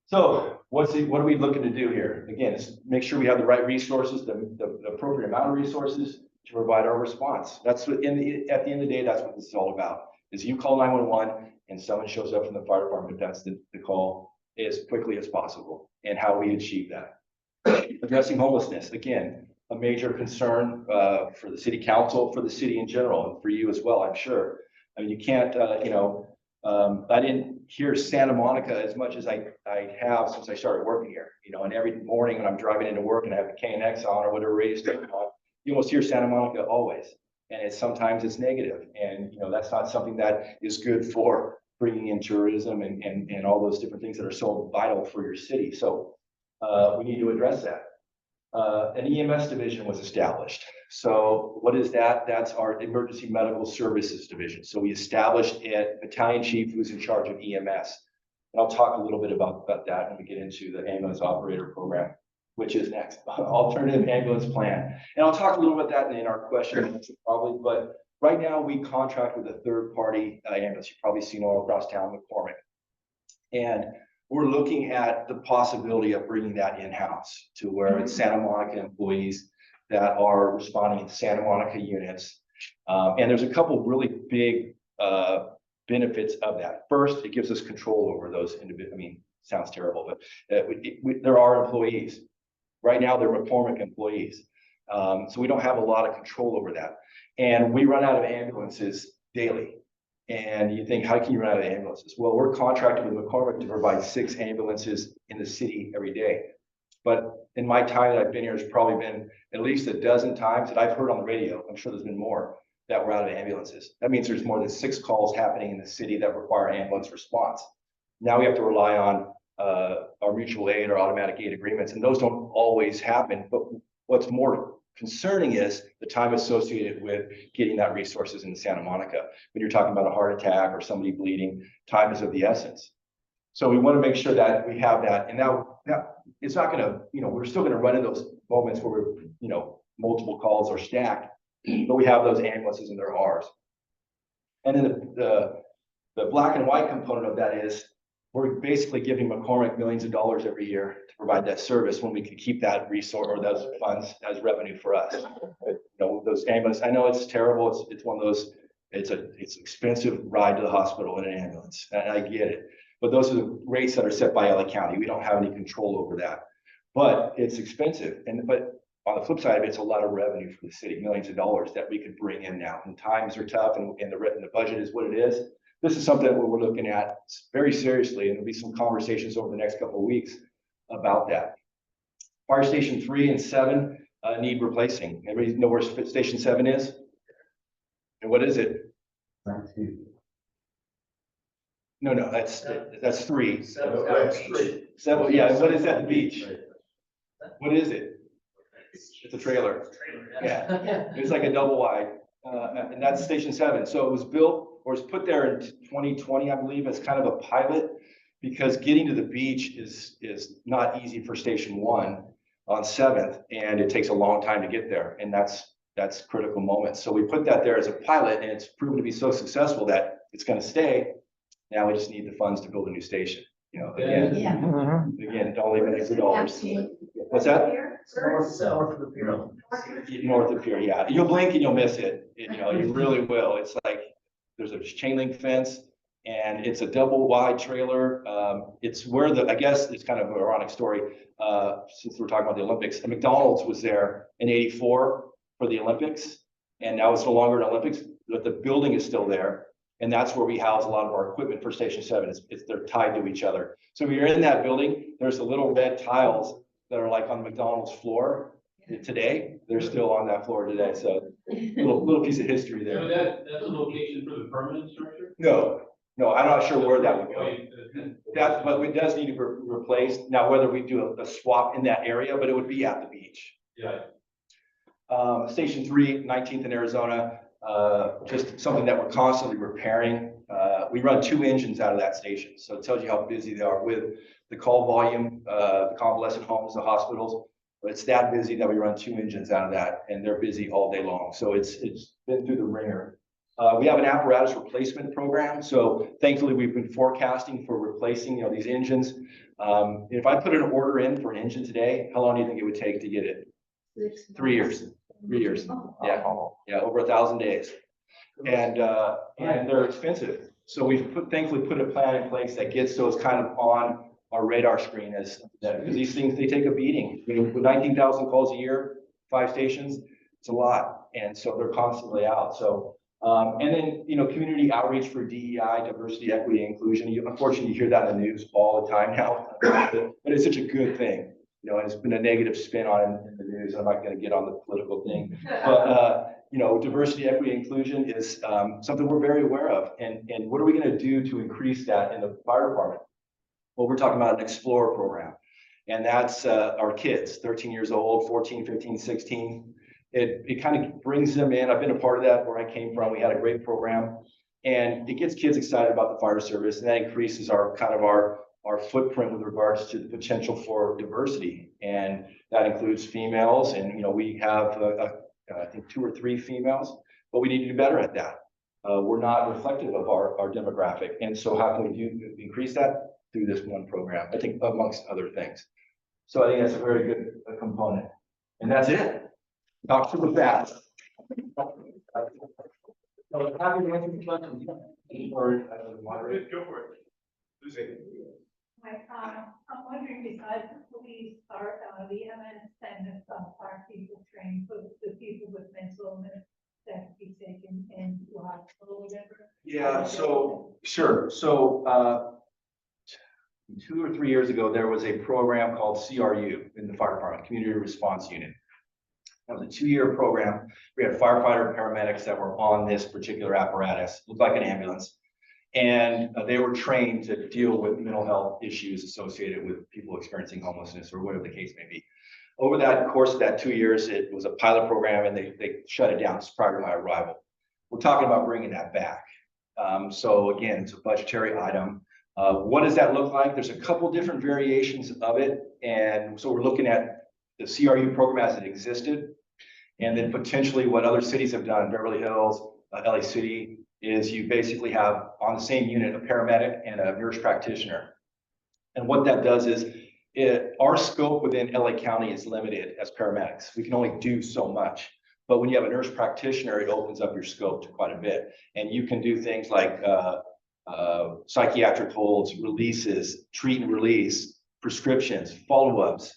Speaker 11: So what are we looking to do here? Again, is make sure we have the right resources, the appropriate amount of resources to provide our response. That's what at the end of the day, that's what this is all about. Is you call 911 and someone shows up from the fire department, that's the call, as quickly as possible, and how we achieve that. Addressing homelessness, again, a major concern for the city council, for the city in general, and for you as well, I'm sure. I mean, you can't, I didn't hear Santa Monica as much as I have since I started working here, and every morning when I'm driving into work and I have the KNX on or whatever radio station on, you almost hear Santa Monica always. And sometimes it's negative, and that's not something that is good for bringing in tourism and all those different things that are so vital for your city. So we need to address that. An EMS division was established. So what is that? That's our emergency medical services division. So we established a battalion chief who's in charge of EMS. And I'll talk a little bit about that when we get into the ambulance operator program, which is next, alternative ambulance plan. And I'll talk a little bit about that in our question probably, but right now we contract with a third party ambulance. You've probably seen all across town, McCormick. And we're looking at the possibility of bringing that in-house to where it's Santa Monica employees that are responding in Santa Monica units. And there's a couple really big benefits of that. First, it gives us control over those individuals. I mean, sounds terrible, but there are employees. Right now, they're McCormick employees. So we don't have a lot of control over that. And we run out of ambulances daily. And you think, how can you run out of ambulances? Well, we're contracted with McCormick to provide 6 ambulances in the city every day. But in my time that I've been here, there's probably been at least a dozen times that I've heard on the radio, I'm sure there's been more, that we're out of ambulances. That means there's more than 6 calls happening in the city that require ambulance response. Now we have to rely on our mutual aid or automatic aid agreements, and those don't always happen. But what's more concerning is the time associated with getting that resources in Santa Monica. When you're talking about a heart attack or somebody bleeding, time is of the essence. So we want to make sure that we have that. And now it's not going to, we're still going to run in those moments where we're, multiple calls are stacked, but we have those ambulances and they're ours. And then the black and white component of that is we're basically giving McCormick millions of dollars every year to provide that service when we can keep that resource or those funds as revenue for us. Those ambulances, I know it's terrible. It's one of those, it's an expensive ride to the hospital in an ambulance. And I get it. But those are the rates that are set by LA County. We don't have any control over that. But it's expensive. But on the flip side of it, it's a lot of revenue for the city, millions of dollars that we could bring in now. And times are tough and the budget is what it is. This is something that we're looking at very seriously, and there'll be some conversations over the next couple of weeks about that. Fire Station 3 and 7 need replacing. Everybody know where Station 7 is? And what is it? No, that's 3. Seven, yeah, what is at the beach? What is it? It's a trailer. Yeah, it's like a double wide, and that's Station 7. So it was built or was put there in 2020, I believe, as kind of a pilot, because getting to the beach is not easy for Station 1 on 7th, and it takes a long time to get there, and that's critical moments. So we put that there as a pilot, and it's proven to be so successful that it's going to stay. Now we just need the funds to build a new station. Again, don't leave any extra dollars. What's that?
Speaker 6: North of the pier.
Speaker 11: North of here, yeah. You'll blink and you'll miss it. You really will. It's like there's a chain link fence and it's a double wide trailer. It's where I guess it's kind of an ironic story. Since we're talking about the Olympics, the McDonald's was there in '84 for the Olympics, and now it's no longer an Olympics, but the building is still there. And that's where we house a lot of our equipment for Station 7. They're tied to each other. So when you're in that building, there's the little red tiles that are like on McDonald's floor today. They're still on that floor today. So little piece of history there.
Speaker 10: So that's a location for the permanent structure?
Speaker 11: No, I'm not sure where that would go. But it does need to be replaced. Now, whether we do a swap in that area, but it would be at the beach.
Speaker 10: Yeah.
Speaker 11: Station 3, 19th in Arizona, just something that we're constantly repairing. We run 2 engines out of that station. So it tells you how busy they are with the call volume, the convalescent homes, the hospitals. But it's that busy that we run 2 engines out of that, and they're busy all day long. So it's been through the ringer. We have an apparatus replacement program. So thankfully, we've been forecasting for replacing, these engines. If I put an order in for an engine today, how long do you think it would take to get it? 3 years. 3 years. Yeah, over 1,000 days. And they're expensive. So we've thankfully put a plan in place that gets those kind of on our radar screen as that, because these things, they take a beating. With 19,000 calls a year, 5 stations, it's a lot. And so they're constantly out. So, and then, community outreach for DEI, diversity, equity, inclusion. Unfortunately, you hear that in the news all the time now, but it's such a good thing. And it's been a negative spin on it in the news. I'm not going to get on the political thing, but, diversity, equity, inclusion is something we're very aware of. And what are we going to do to increase that in the fire department? Well, we're talking about an Explorer program, and that's our kids, 13 years old, 14, 15, 16. It kind of brings them in. I've been a part of that where I came from. We had a great program, and it gets kids excited about the fire service, and that increases our footprint with regards to the potential for diversity. And that includes females. And, we have, I think 2 or 3 females, but we need to do better at that. We're not reflective of our demographic. And so how can we increase that? Through this one program, I think, amongst other things. So I think that's a very good component. And that's it. Talk super fast. So happy to answer the questions. Or moderate.
Speaker 1: Go for it. Lucy.
Speaker 12: I'm wondering, besides the police, do you have an incentive fire people trained for the people with mental illness that be taken into hospital or whatever?
Speaker 11: Yeah, so sure. So 2 or 3 years ago, there was a program called CRU in the fire department, Community Response Unit. That was a 2-year program. We had firefighter and paramedics that were on this particular apparatus, looked like an ambulance. And they were trained to deal with mental health issues associated with people experiencing homelessness or whatever the case may be. Over that course of that 2 years, it was a pilot program, and they shut it down prior to my arrival. We're talking about bringing that back. So again, it's a budgetary item. What does that look like? There's a couple different variations of it. And so we're looking at the CRU program as it existed, and then potentially what other cities have done, Beverly Hills, LA City, is you basically have on the same unit a paramedic and a nurse practitioner. And what that does is our scope within LA County is limited as paramedics. We can only do so much. But when you have a nurse practitioner, it opens up your scope to quite a bit. And you can do things like psychiatric holds, releases, treat and release, prescriptions, follow-ups,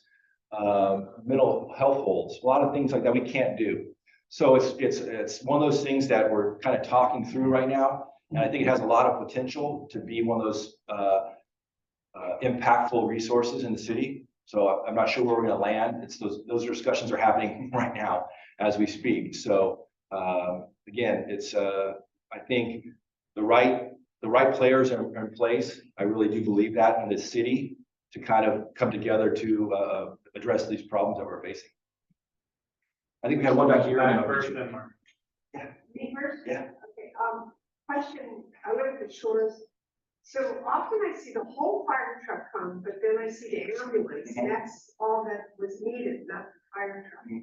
Speaker 11: mental health holds, a lot of things like that we can't do. So it's one of those things that we're kind of talking through right now. And I think it has a lot of potential to be one of those impactful resources in the city. So I'm not sure where we're going to land. It's those discussions are happening right now as we speak. So again, it's I think the right players are in place. I really do believe that in this city to kind of come together to address these problems that we're facing. I think we have one back here.
Speaker 8: First, then Mark.
Speaker 4: Me first?
Speaker 11: Yeah.
Speaker 4: Okay, question, I live at the shores. So often I see the whole fire truck come, but then I see the ambulance. That's all that was needed, not the fire truck.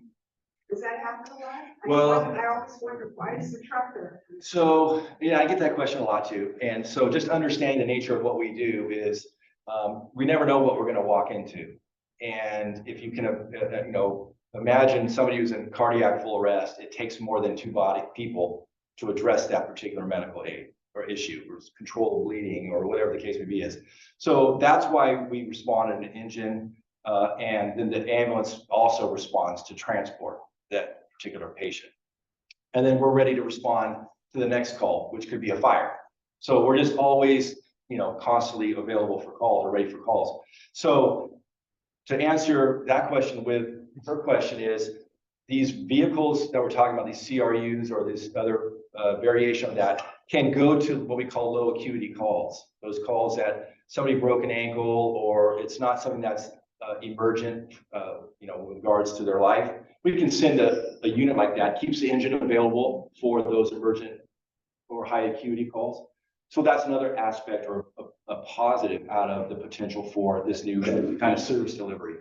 Speaker 4: Does that happen a lot?
Speaker 11: Well,
Speaker 4: I always wonder, why is the truck there?
Speaker 11: So, yeah, I get that question a lot too. And so just understanding the nature of what we do is we never know what we're going to walk into. And if you can, imagine somebody who's in cardiac full arrest, it takes more than 2 people to address that particular medical aid or issue, or control of bleeding, or whatever the case may be is. So that's why we respond in an engine, and then the ambulance also responds to transport that particular patient. And then we're ready to respond to the next call, which could be a fire. So we're just always, constantly available for calls or ready for calls. So to answer that question with her question is, these vehicles that we're talking about, these CRUs or this other variation of that, can go to what we call low acuity calls. Those calls that somebody broke an ankle, or it's not something that's emergent, with regards to their life. We can send a unit like that, keeps the engine available for those emergent or high acuity calls. So that's another aspect or a positive out of the potential for this new kind of service delivery.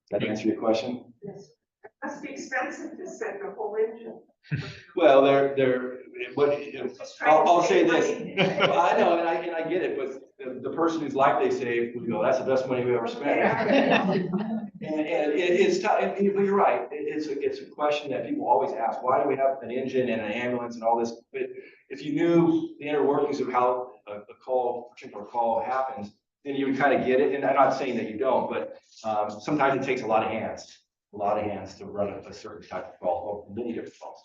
Speaker 11: Does that answer your question?
Speaker 4: Yes. It must be expensive to send a whole engine.
Speaker 11: Well,
Speaker 4: Just trying to
Speaker 11: I'll say
Speaker 4: save
Speaker 11: this.
Speaker 4: money.
Speaker 11: Well, I know, and I get it, but the person whose life they saved would go, that's the best money we ever spent. And it's tough, but you're right. It's a question that people always ask, why do we have an engine and an ambulance and all this? But if you knew the inner workings of how a particular call happens, then you would kind of get it. And I'm not saying that you don't, but sometimes it takes a lot of hands to run a certain type of call, or many different calls.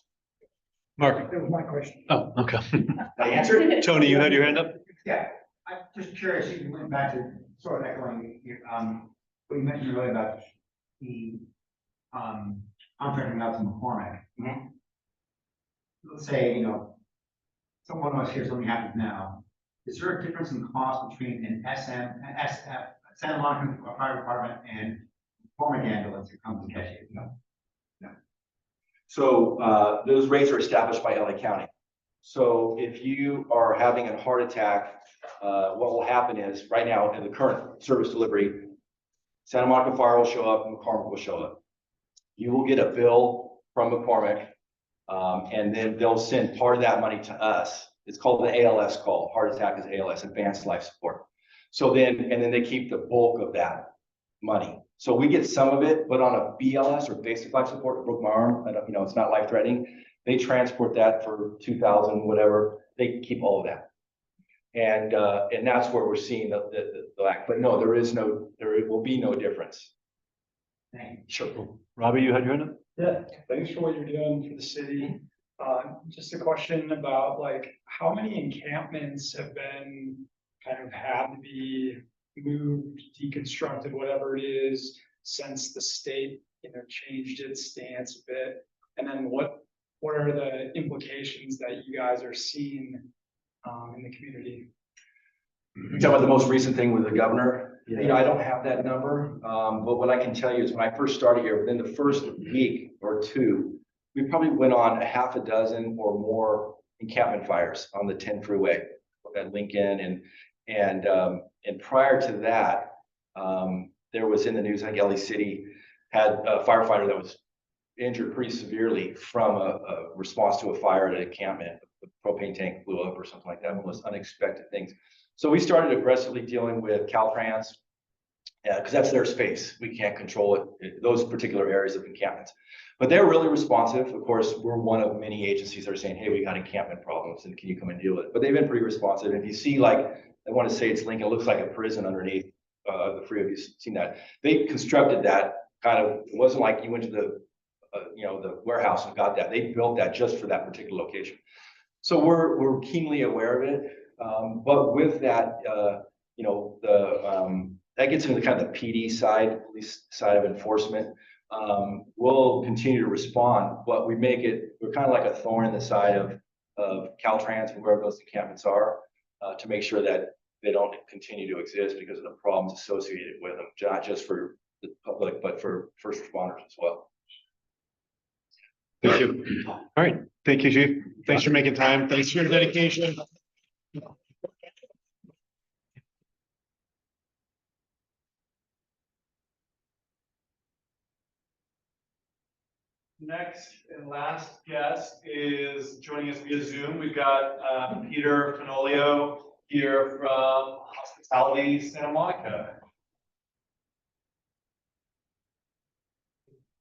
Speaker 10: Mark.
Speaker 6: That was my question.
Speaker 10: Oh, okay.
Speaker 11: I answered it?
Speaker 10: Tony, you had your hand up?
Speaker 13: Yeah, I'm just curious, you went back to sort of echoing your, what you mentioned earlier about the, contracting out to McCormick.
Speaker 11: Mhm.
Speaker 13: Let's say, someone was here, something happens now. Is there a difference in cost between an Santa Monica Fire Department and McCormick ambulance that comes to catch you? No.
Speaker 11: So those rates are established by LA County. So if you are having a heart attack, what will happen is right now in the current service delivery, Santa Monica Fire will show up and McCormick will show up. You will get a bill from McCormick, and then they'll send part of that money to us. It's called the ALS call. Heart attack is ALS, Advanced Life Support. So then they keep the bulk of that money. So we get some of it, but on a BLS or basic life support, broke my arm, it's not life threatening. They transport that for 2,000, whatever. They keep all of that. And that's where we're seeing the lack. But no, there will be no difference.
Speaker 13: Thank you.
Speaker 11: Sure.
Speaker 10: Robbie, you had your hand up?
Speaker 14: Yeah, thanks for what you're doing for the city. Just a question about how many encampments have been kind of had to be moved, deconstructed, whatever it is, since the state, changed its stance a bit? And then what are the implications that you guys are seeing in the community?
Speaker 11: You talking about the most recent thing with the governor? Yeah. I don't have that number, but what I can tell you is when I first started here, within the first week or two, we probably went on a half a dozen or more encampment fires on the 10 freeway at Lincoln, and prior to that, there was in the news, like LA City had a firefighter that was injured pretty severely from a response to a fire at an encampment. The propane tank blew up or something like that. One of those unexpected things. So we started aggressively dealing with Caltrans, because that's their space. We can't control it, those particular areas of encampments. But they're really responsive. Of course, we're one of many agencies that are saying, hey, we got encampment problems and can you come and deal with it? But they've been pretty responsive. If you see, I want to say it's Lincoln, it looks like a prison underneath the freeway. Have you seen that? They constructed that it wasn't like you went to the warehouse and got that. They built that just for that particular location. So we're keenly aware of it. But with that, that gets into kind of the PD side, police side of enforcement. We'll continue to respond, but we're kind of like a thorn in the side of Caltrans and wherever those encampments are, to make sure that they don't continue to exist because of the problems associated with them, not just for the public, but for first responders as well.
Speaker 10: Thank you. All right. Thank you, Chief. Thanks for making time. Thanks for your dedication.
Speaker 1: Next and last guest is joining us via Zoom. We've got Peter Fenolio here from Hospitality Santa Monica.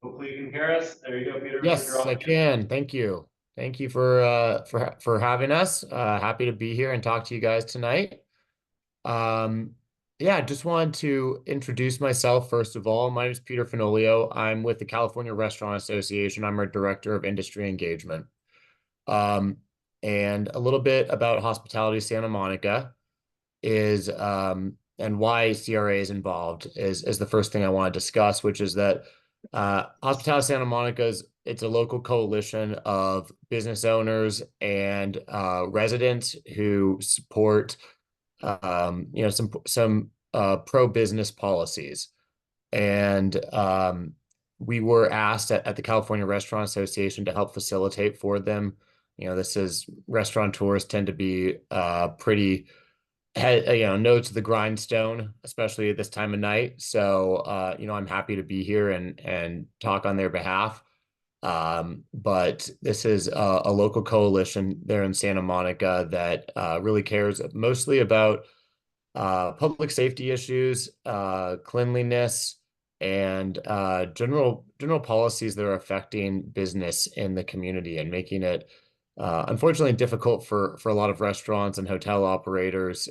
Speaker 1: Hopefully you can hear us. There you go, Peter.
Speaker 15: Yes, I can. Thank you. Thank you for having us. Happy to be here and talk to you guys tonight. Yeah, just wanted to introduce myself first of all. My name is Peter Fenolio. I'm with the California Restaurant Association. I'm our Director of Industry Engagement. And a little bit about Hospitality Santa Monica is and why CRA is involved is the first thing I want to discuss, which is that Hospitality Santa Monica it's a local coalition of business owners and residents who support some pro-business policies. And we were asked at the California Restaurant Association to help facilitate for them. This is restaurateurs tend to be pretty nose to the grindstone, especially at this time of night. So I'm happy to be here and talk on their behalf. But this is a local coalition there in Santa Monica that really cares mostly about public safety issues, cleanliness, and general policies that are affecting business in the community and making it unfortunately difficult for a lot of restaurants and hotel operators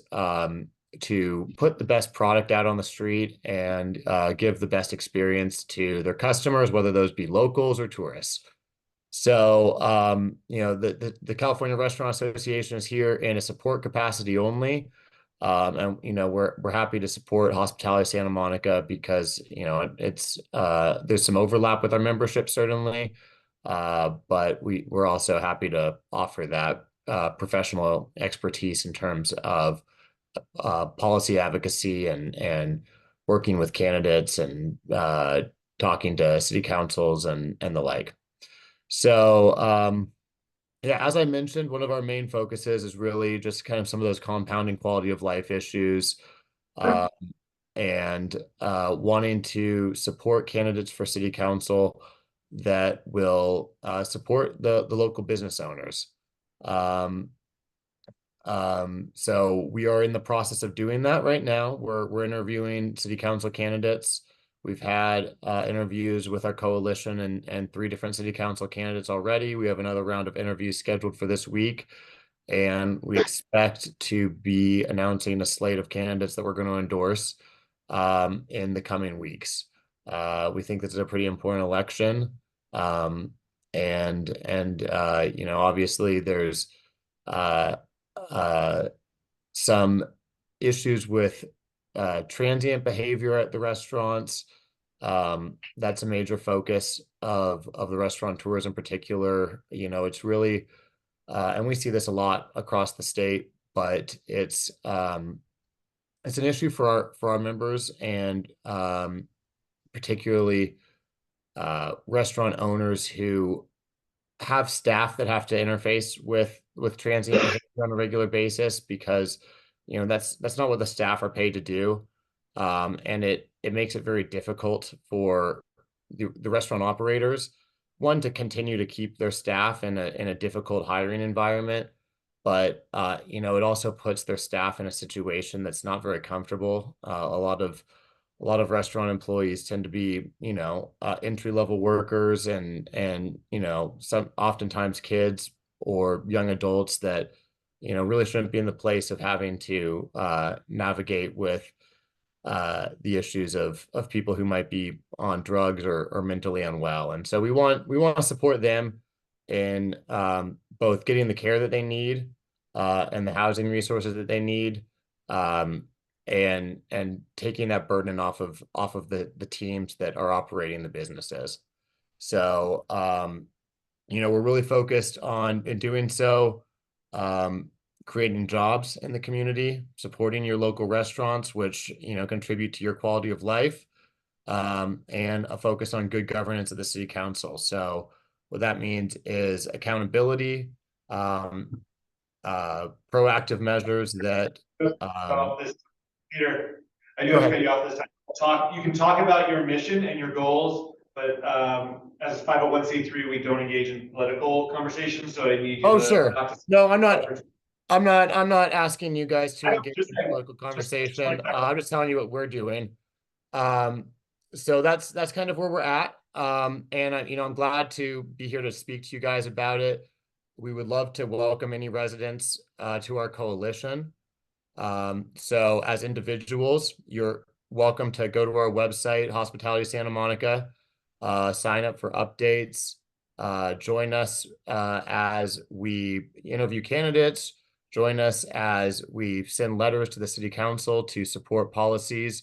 Speaker 15: to put the best product out on the street and give the best experience to their customers, whether those be locals or tourists. So, the California Restaurant Association is here in a support capacity only. And we're happy to support Hospitality Santa Monica because it's there's some overlap with our membership certainly, but we're also happy to offer that professional expertise in terms of policy advocacy and working with candidates and talking to city councils and the like. So, yeah, as I mentioned, one of our main focuses is really just kind of some of those compounding quality of life issues, and wanting to support candidates for city council that will support the local business owners. So we are in the process of doing that right now. We're interviewing city council candidates. We've had interviews with our coalition and 3 different city council candidates already. We have another round of interviews scheduled for this week, and we expect to be announcing a slate of candidates that we're going to endorse in the coming weeks. We think this is a pretty important election, and obviously there's some issues with transient behavior at the restaurants. That's a major focus of the restaurateurs in particular. It's really, and we see this a lot across the state, but it's an issue for our members and particularly restaurant owners who have staff that have to interface with transient behavior on a regular basis because that's not what the staff are paid to do, and it makes it very difficult for the restaurant operators, one, to continue to keep their staff in a difficult hiring environment, but it also puts their staff in a situation that's not very comfortable. A lot of restaurant employees tend to be, entry-level workers and some oftentimes kids or young adults that, really shouldn't be in the place of having to navigate with the issues of people who might be on drugs or mentally unwell. And so we want to support them in both getting the care that they need and the housing resources that they need, and taking that burden off of the teams that are operating the businesses. So we're really focused on in doing so, creating jobs in the community, supporting your local restaurants, which contribute to your quality of life, and a focus on good governance of the city council. So what that means is accountability, proactive measures that
Speaker 1: Peter, I do have to cut you off this time. You can talk about your mission and your goals, but as a 501(c)(3), we don't engage in political conversations, so I need you to.
Speaker 15: Sure. No, I'm not asking you guys to engage in political conversation. I'm just telling you what we're doing. So that's kind of where we're at. And I'm glad to be here to speak to you guys about it. We would love to welcome any residents to our coalition. So as individuals, you're welcome to go to our website, Hospitality Santa Monica, sign up for updates, Join us as we interview candidates. Join us as we send letters to the city council to support policies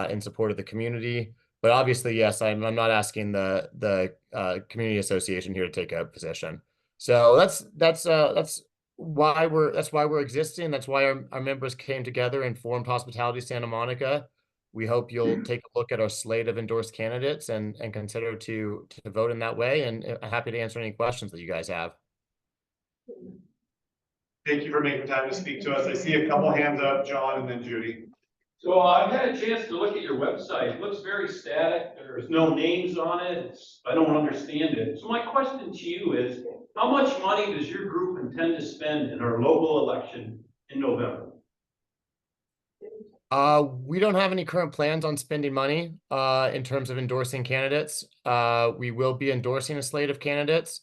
Speaker 15: in support of the community. But obviously, yes, I'm not asking the community association here to take a position. So that's why we're existing. That's why our members came together and formed Hospitality Santa Monica. We hope you'll take a look at our slate of endorsed candidates and consider to vote in that way. And happy to answer any questions that you guys have.
Speaker 1: Thank you for making time to speak to us. I see a couple hands up, John and then Judy.
Speaker 16: So I've had a chance to look at your website. It looks very static. There's no names on it. I don't understand it. So my question to you is, how much money does your group intend to spend in our local election in November?
Speaker 15: We don't have any current plans on spending money in terms of endorsing candidates. We will be endorsing a slate of candidates.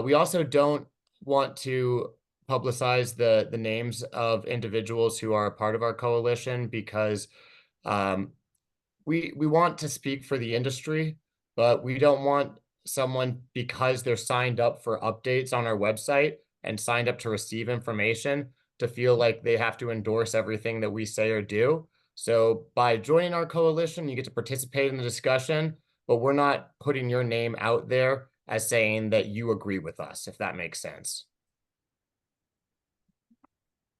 Speaker 15: We also don't want to publicize the names of individuals who are a part of our coalition because we want to speak for the industry, but we don't want someone, because they're signed up for updates on our website and signed up to receive information, to feel like they have to endorse everything that we say or do. So by joining our coalition, you get to participate in the discussion, but we're not putting your name out there as saying that you agree with us, if that makes sense.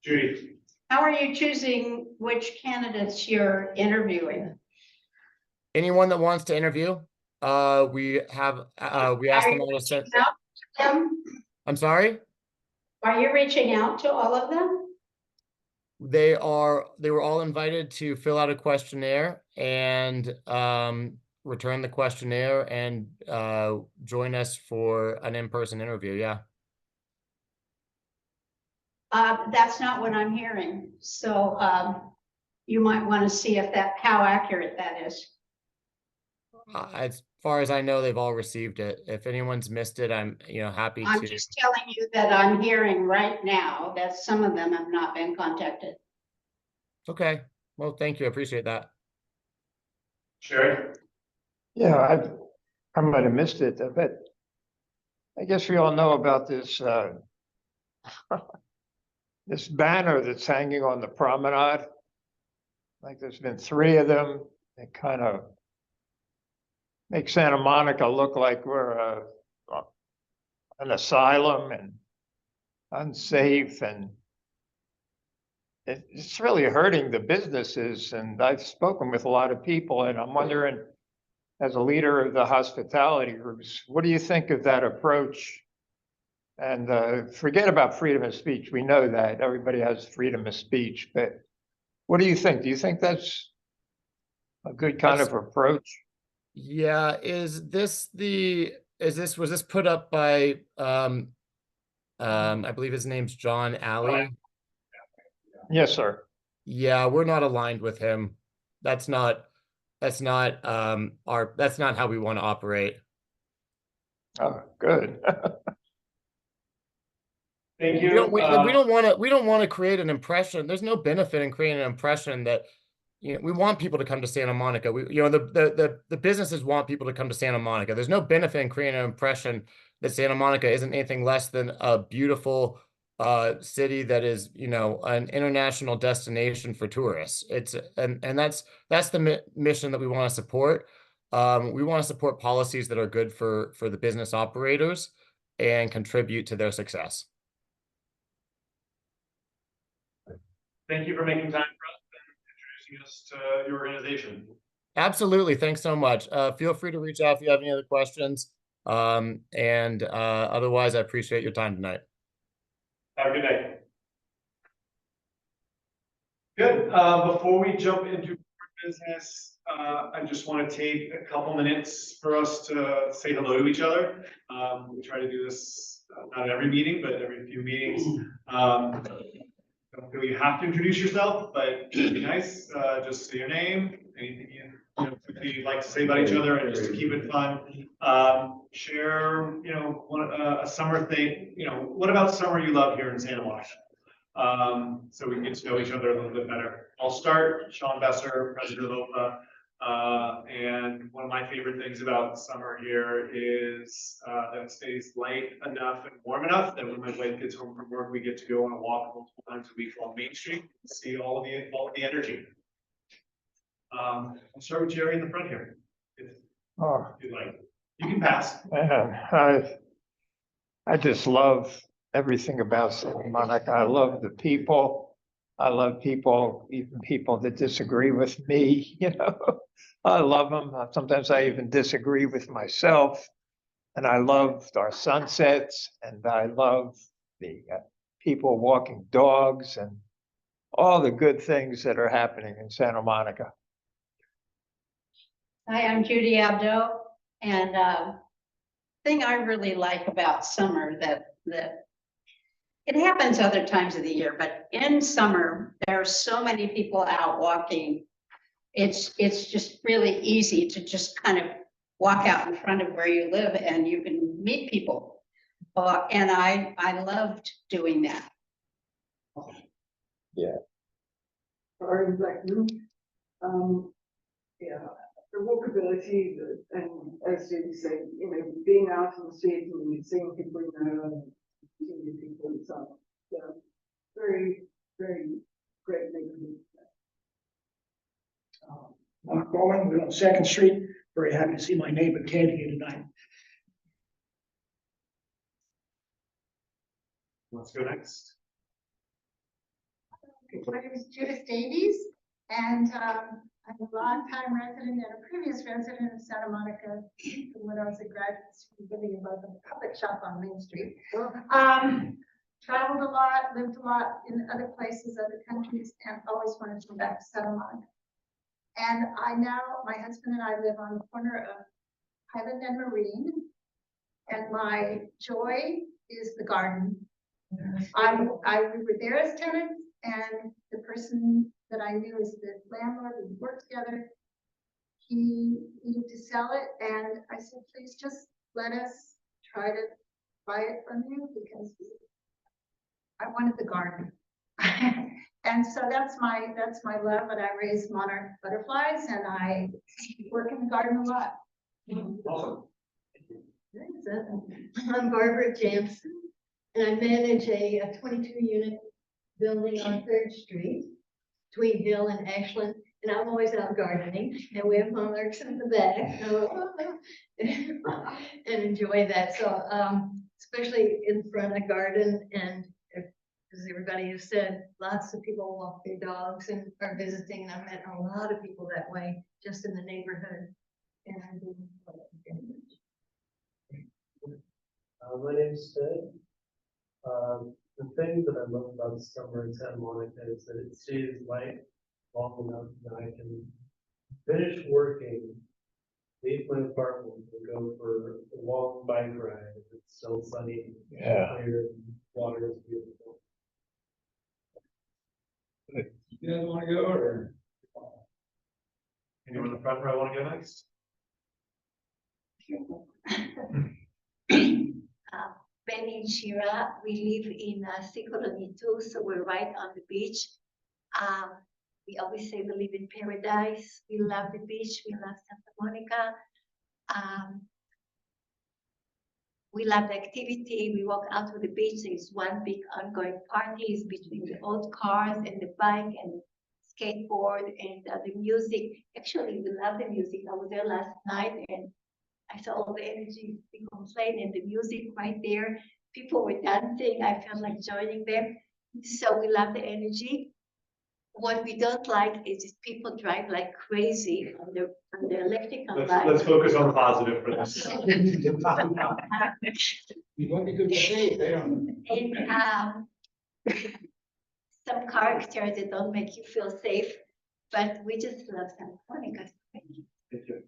Speaker 1: Judy.
Speaker 9: How are you choosing which candidates you're interviewing?
Speaker 15: Anyone that wants to interview, we ask them all to send. I'm sorry?
Speaker 9: Are you reaching out to all of them?
Speaker 15: They were all invited to fill out a questionnaire and return the questionnaire and join us for an in-person interview. Yeah.
Speaker 9: That's not what I'm hearing. So you might want to see if how accurate that is.
Speaker 15: As far as I know, they've all received it. If anyone's missed it, I'm happy to.
Speaker 9: I'm just telling you that I'm hearing right now that some of them have not been contacted.
Speaker 15: Okay. Well, thank you. I appreciate that.
Speaker 1: Sherry?
Speaker 5: Yeah, I might have missed it, but I guess we all know about this this banner that's hanging on the promenade. Like there's been 3 of them. They kind of make Santa Monica look like we're an asylum and unsafe, and it's really hurting the businesses. And I've spoken with a lot of people, and I'm wondering, as a leader of the hospitality groups, what do you think of that approach? And forget about freedom of speech. We know that everybody has freedom of speech, but what do you think? Do you think that's a good kind of approach?
Speaker 15: Yeah. Was this put up by I believe his name's John Alley?
Speaker 5: Yes, sir.
Speaker 15: Yeah, we're not aligned with him. That's not how we want to operate.
Speaker 5: Oh, good.
Speaker 1: Thank you.
Speaker 15: We don't want to create an impression. There's no benefit in creating an impression that we want people to come to Santa Monica. The businesses want people to come to Santa Monica. There's no benefit in creating an impression that Santa Monica isn't anything less than a beautiful city that is, an international destination for tourists. And that's the mission that we want to support. We want to support policies that are good for the business operators and contribute to their success.
Speaker 1: Thank you for making time for us and introducing us to your organization.
Speaker 15: Absolutely. Thanks so much. Feel free to reach out if you have any other questions. Otherwise, I appreciate your time tonight.
Speaker 1: Have a good day. Good. Before we jump into business, I just want to take a couple minutes for us to say hello to each other. We try to do this not every meeting, but every few meetings. Don't feel you have to introduce yourself, but it'd be nice. Just say your name, anything you'd like to say about each other, and just to keep it fun. Share, a summer thing. What about summer you love here in Santa Monica? So we can get to know each other a little bit better. I'll start. Sean Besser, President of OPA. And one of my favorite things about summer here is that it stays light enough and warm enough that when my wife gets home from work, we get to go on a walk multiple times a week along Main Street, and see all of the energy. I'll start with Jerry in the front here, if you'd like. You can pass.
Speaker 5: Man, I just love everything about Santa Monica. I love the people. I love people, even people that disagree with me, you know. I love them. Sometimes I even disagree with myself. And I love our sunsets, and I love the people walking dogs and all the good things that are happening in Santa Monica.
Speaker 9: Hi, I'm Judy Abdo, and thing I really like about summer that it happens other times of the year, but in summer, there are so many people out walking. It's just really easy to just kind of walk out in front of where you live and you can meet people. And I loved doing that.
Speaker 5: Yeah.
Speaker 7: Or like, yeah, the walkability and as you say, you know, being out on the street and seeing people, you know, and seeing new people and stuff. Yeah, very, very great neighborhood.
Speaker 17: Mark Bowen, we're on Second Street. Very happy to see my neighbor Ted here tonight.
Speaker 1: Let's go next.
Speaker 18: My name is Judith Davies, and I'm a longtime resident and a previous resident of Santa Monica from when I was a graduate student living above the public shop on Main Street. Traveled a lot, lived a lot in other places, other countries, and always wanted to come back to Santa Monica. And my husband and I live on the corner of Highland and Marine, and my joy is the garden. We were there as tenants, and the person that I knew as the landlord, we worked together. He needed to sell it, and I said, please just let us try to buy it from you because I wanted the garden. And so that's my love, and I raise monarch butterflies, and I work in the garden a lot.
Speaker 1: Awesome.
Speaker 19: I'm Barbara Jansen, and I manage a 22-unit building on 3rd Street between Hill and Ashland, and I'm always out gardening, and we have monarchs in the back, and enjoy that. So, especially in front of garden, and as everybody has said, lots of people walk their dogs and are visiting, and I've met a lot of people that way, just in the neighborhood. And I'm doing
Speaker 20: my name's Sid. The thing that I love about the summer in Santa Monica is that it stays light long enough that I can finish working, leave my apartment, and go for a long bike ride. If it's still sunny,
Speaker 5: Yeah.
Speaker 20: clear, water is beautiful.
Speaker 1: You guys want to go, or anyone in the front row want to go next?
Speaker 19: Benny and Shira, we live in Colony 2, so we're right on the beach. We always say we live in paradise. We love the beach. We love Santa Monica. We love the activity. We walk out to the beach. There's one big ongoing parties between the old cars and the bike and skateboard and the music. Actually, we love the music. I was there last night and I saw all the energy people playing and the music right there. People were dancing. I felt like joining them. So we love the energy. What we don't like is people drive like crazy on the electrical bike.
Speaker 1: Let's focus on the positive for this.
Speaker 6: You want me to behave,
Speaker 19: And some characters that don't make you feel safe, but we just love Santa Monica. Thank you.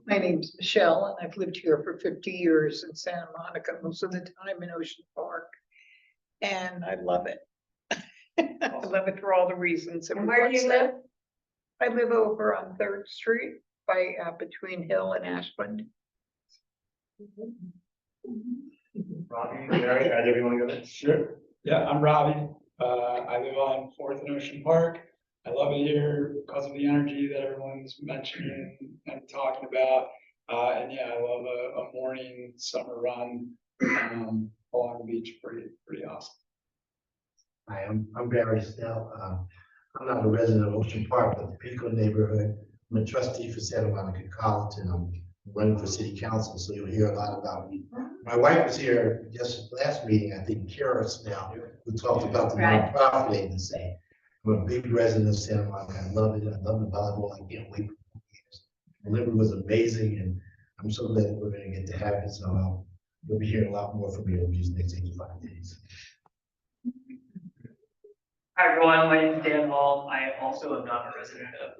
Speaker 21: My name's Michelle, and I've lived here for 50 years in Santa Monica, most of the time in Ocean Park. And I love it. I love it for all the reasons.
Speaker 9: And where do you live?
Speaker 21: I live over on 3rd Street by between Hill and Ashland.
Speaker 1: Robbie, Mary, either of you want to go next?
Speaker 14: Sure. Yeah, I'm Robbie. I live on 4th and Ocean Park. I love it here because of the energy that everyone's mentioning and talking about. And yeah, I love a morning summer run along the beach. Pretty awesome.
Speaker 2: Hi, I'm Barry Snell. I'm not a resident of Ocean Park, but the Pico neighborhood. I'm a trustee for Santa Monica College, and I'm running for city council, so you'll hear a lot about me. My wife was here just last meeting, I think, Kara Snell, who talked about the nonprofit agency. I'm a big resident of Santa Monica. I love it. I love the volleyball. I can't wait for 4 years. Delivery was amazing, and I'm so glad that we're going to get to have it. So you'll be hearing a lot more from me over these next 85 days.
Speaker 22: Hi everyone, my name is Dan Hall. I also am not a resident of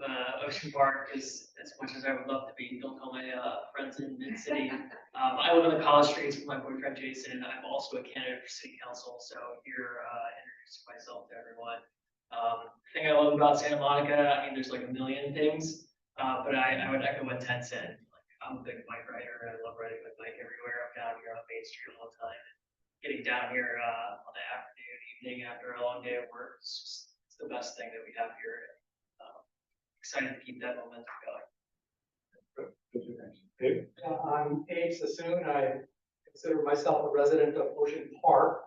Speaker 22: Ocean Park as much as I would love to be. Don't tell my friends in mid-city. I live on the college streets with my boyfriend Jason. I'm also a candidate for city council, so here introduce myself to everyone. The thing I love about Santa Monica, I mean, there's like a million things, but I would echo what Ted said. Like, I'm a big bike rider. I love riding my bike everywhere. I'm down here on Main Street all the time. Getting down here on the afternoon, evening after a long day of work, it's the best thing that we have here. Excited to keep that momentum going.
Speaker 23: I'm Abe Sassoon. I consider myself a resident of Ocean Park,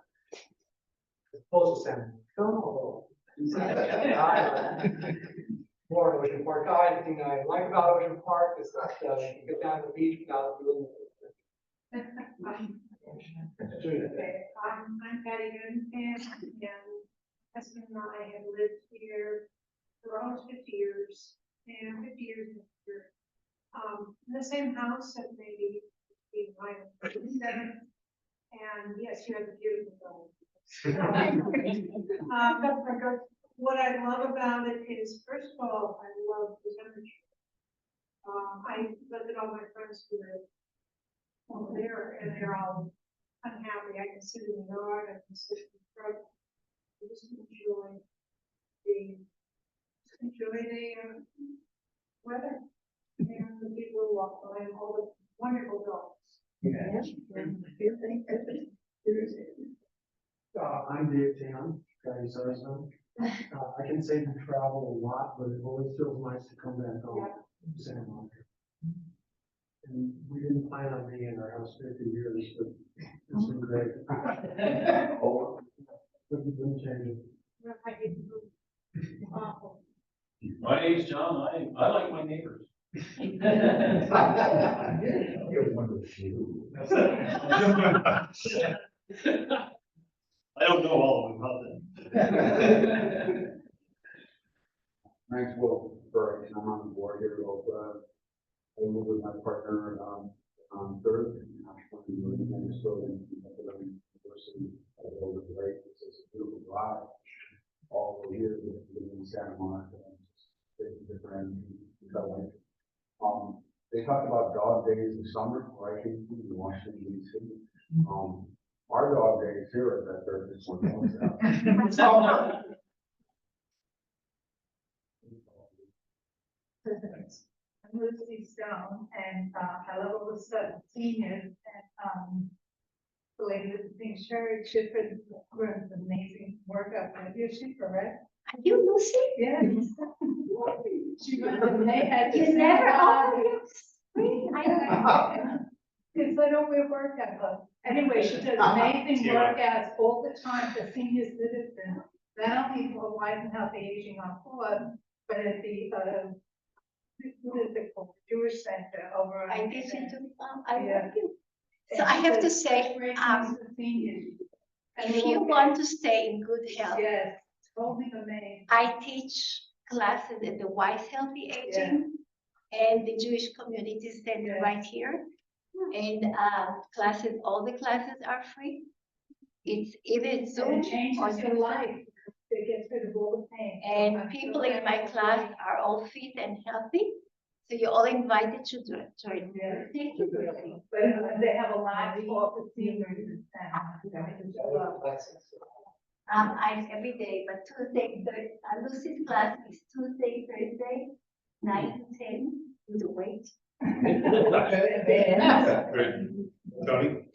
Speaker 23: as opposed to San Antonio. More of Ocean Park guy. The thing I like about Ocean Park is that you can get down to the beach without doing
Speaker 4: Okay, I'm Patty Gunn, and husband and I have lived here for almost 50 years, and 50 years here. In the same house at maybe 7, and yes, you have a beautiful dog. What I love about it is, first of all, I love the temperature. I look at all my friends who live over there, and they're all unhappy. I can sit in the yard, I can sit in the front, I just enjoy the weather and the people who walk by and all the wonderful dogs.
Speaker 23: I'm Dave Tan, Patty's husband. I can say we travel a lot, but it always feels nice to come back home to Santa Monica. And we didn't plan on being in our house 50 years, but it's been great.
Speaker 16: My name's John. I like my neighbors.
Speaker 2: You're one of the few.
Speaker 16: I don't know all of them, them.
Speaker 24: My name's Will Burke, and I'm on the board here. I live with my partner on Third, and I'm University over the lake. It's a beautiful drive all over here in Santa Monica. Different color. They talked about dog days in summer, where I came from in Washington, D.C. Our dog days here at that Third is one out.
Speaker 12: I'm Lucy Stone, and I love all the seniors, and the lady with the pink shirt, Schiffer, runs an amazing workout. You're Schiffer, right?
Speaker 19: Are you Lucy?
Speaker 12: Yes. She runs and they had.
Speaker 19: You never offer your screen? I don't know.
Speaker 12: Because I don't wear workout clothes. Anyway, she does amazing workouts all the time for senior citizens, not only for life and healthy aging on board, but at the what is it called? Jewish Center over.
Speaker 19: I did it. I
Speaker 12: Yeah.
Speaker 19: love you. So I have to say, if you want to stay in good health,
Speaker 12: yes, totally amazing.
Speaker 19: I teach classes at the Wise Healthy Aging and the Jewish Community Center right here. And classes, all the classes are free. It's either Zoom or
Speaker 12: your life. It gets rid of all the pain.
Speaker 19: And people in my class are all fit and healthy. So you're all invited to join. Thank you.
Speaker 12: But they have a lot for seniors.
Speaker 19: I'm every day, but Tuesday, Lucy's class is Tuesday, Thursday, 9 to 10 with the weight.
Speaker 16: Tony?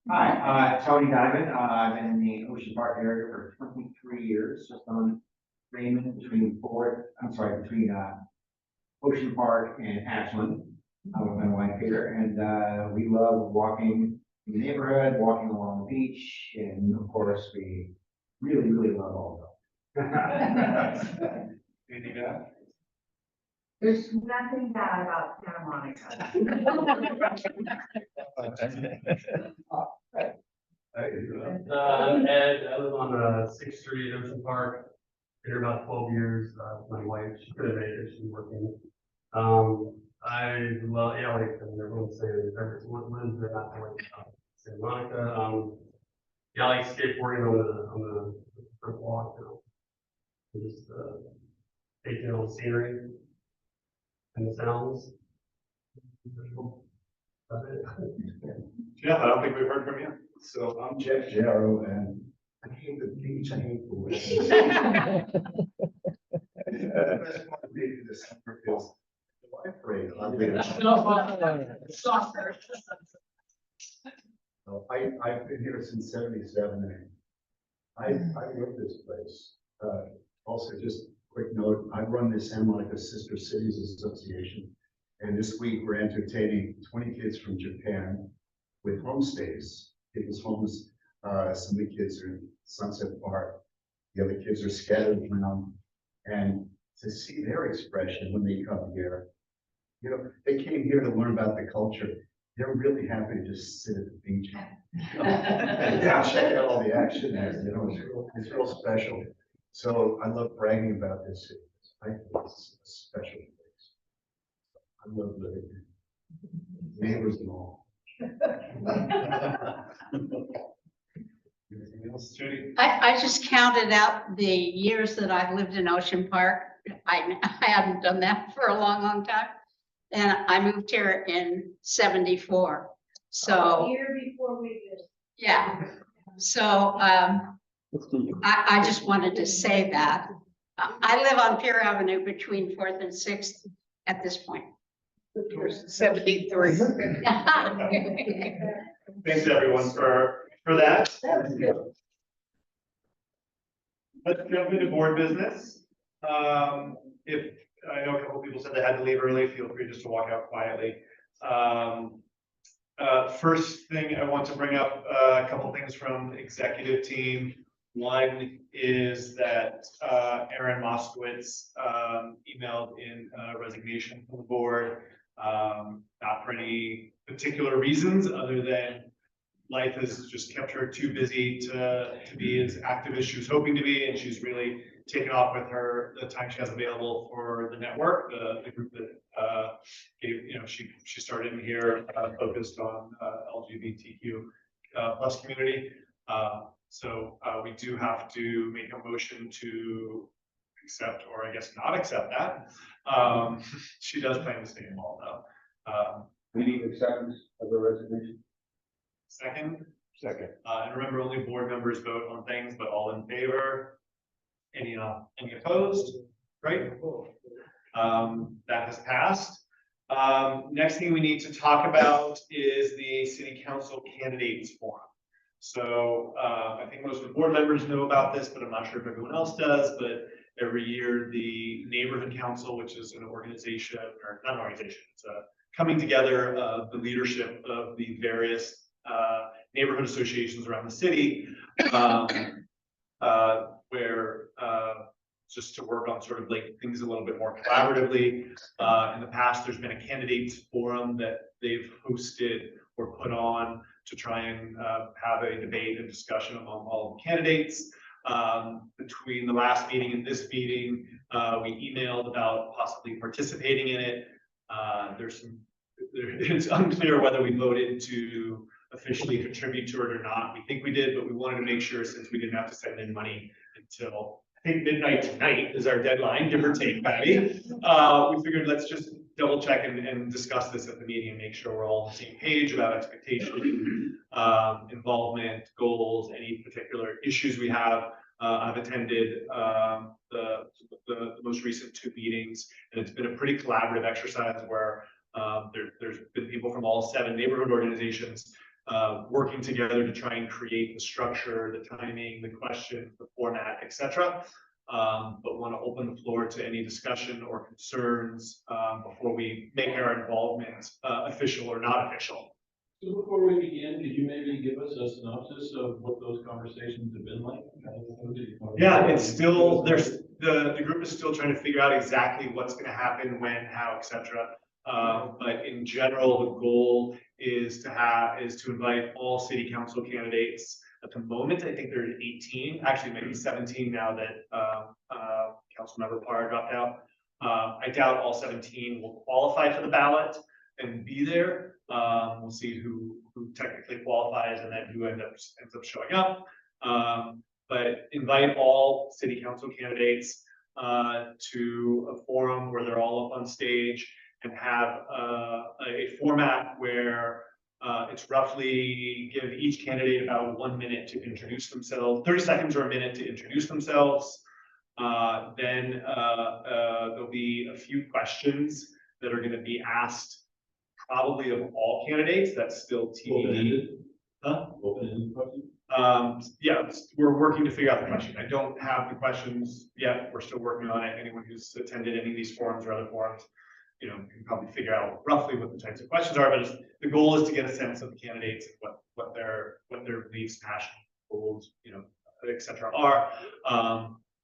Speaker 13: Hi, Tony Diamond. I've been in the Ocean Park area for 23 years, just on Raymond between 4th Ocean Park and Ashland. With my wife here, and we love walking in the neighborhood, walking along the beach, and of course, we really, really love all of them.
Speaker 1: Anything to add?
Speaker 3: There's nothing bad about Santa Monica.
Speaker 20: I'm Ed, I live on Sixth Street, Ocean Park. Been here about 12 years, my wife, she could have made it, she's working. I love, yeah, like everyone's saying, there's Woodlands, they're not like Santa Monica. Yeah, I like skateboarding on the front walk, you know. And just taking all the scenery and the sounds. That's it.
Speaker 1: Jeff, I don't think we've heard from you.
Speaker 24: So I'm Jeff Jarrow, and I hate the beach, I hate the weather. That's one of the December feels. July parade, I've been here since '77, and I love this place. Also, just quick note, I run the Santa Monica Sister Cities Association, and this week we're entertaining 20 kids from Japan with homestays. People's homes, some of the kids are in Sunset Park, the other kids are scattered around, and to see their expression when they come here, you know, they came here to learn about the culture. They're really happy to just sit at the beach. Yeah, check out all the action there, you know, it's real special. So I love bragging about this city. I think it's a special place. I love living here. Neighbors and all.
Speaker 1: Anything else, Judy?
Speaker 9: I just counted out the years that I've lived in Ocean Park. I hadn't done that for a long, long time. And I moved here in '74. So,
Speaker 12: Year before we did.
Speaker 9: yeah. So, I just wanted to say that. I live on Pier Avenue between 4th and 6th at this point.
Speaker 21: 73.
Speaker 1: Thanks everyone for that. Let's jump into board business. If I know a couple people said they had to leave early, feel free just to walk out quietly. First thing I want to bring up a couple things from executive team. One is that Aaron Moskowitz emailed in resignation from the board, not for any particular reasons other than life has just kept her too busy to be as active as she was hoping to be, and she's really taken off with the time she has available for the network, the group that gave, you know, she started in here focused on LGBTQ plus community. So we do have to make a motion to accept, or I guess not accept that. She does plan to stay involved though.
Speaker 24: We need acceptance of the resignation.
Speaker 1: Second. And remember, only board members vote on things, but all in favor. Any opposed? Great. That has passed. Next thing we need to talk about is the city council candidates forum. So I think most of the board members know about this, but I'm not sure if everyone else does. But every year, the neighborhood council, which is an organization, or not an organization, it's a coming together of the leadership of the various neighborhood associations around the city, where just to work on sort of like things a little bit more collaboratively. In the past, there's been a candidates forum that they've hosted or put on to try and have a debate and discussion among all the candidates. Between the last meeting and this meeting, we emailed about possibly participating in it. It's unclear whether we voted to officially contribute to it or not. We think we did, but we wanted to make sure, since we didn't have to send in money until I think midnight tonight is our deadline, give or take, Patty. We figured let's just double check and discuss this at the meeting and make sure we're all on the same page about expectations, involvement, goals, any particular issues we have. I've attended the most recent 2 meetings, and it's been a pretty collaborative exercise where there's been people from all 7 neighborhood organizations working together to try and create the structure, the timing, the questions, the format, etc. but want to open the floor to any discussion or concerns, before we make our involvement, official or not official.
Speaker 16: So before we begin, could you maybe give us a synopsis of what those conversations have been like?
Speaker 1: Yeah, it's still, the group is still trying to figure out exactly what's gonna happen, when, how, etc. But in general, the goal is to invite all city council candidates. At the moment, I think there's 18, actually maybe 17 now that, Councilmember Parr dropped out. I doubt all 17 will qualify for the ballot and be there. We'll see who technically qualifies and then who ends up showing up. But invite all city council candidates to a forum where they're all up on stage and have a format where it's roughly give each candidate about 1 minute to introduce themselves, 30 seconds or a minute to introduce themselves. Then there'll be a few questions that are going to be asked probably of all candidates. That's still TBD. Huh?
Speaker 16: Open-ended question?
Speaker 1: Yeah, we're working to figure out the question. I don't have the questions yet. We're still working on it. Anyone who's attended any of these forums or other forums, you know, can probably figure out roughly what the types of questions are, but the goal is to get a sense of the candidates, what their beliefs, passion, goals, you know, etc. are.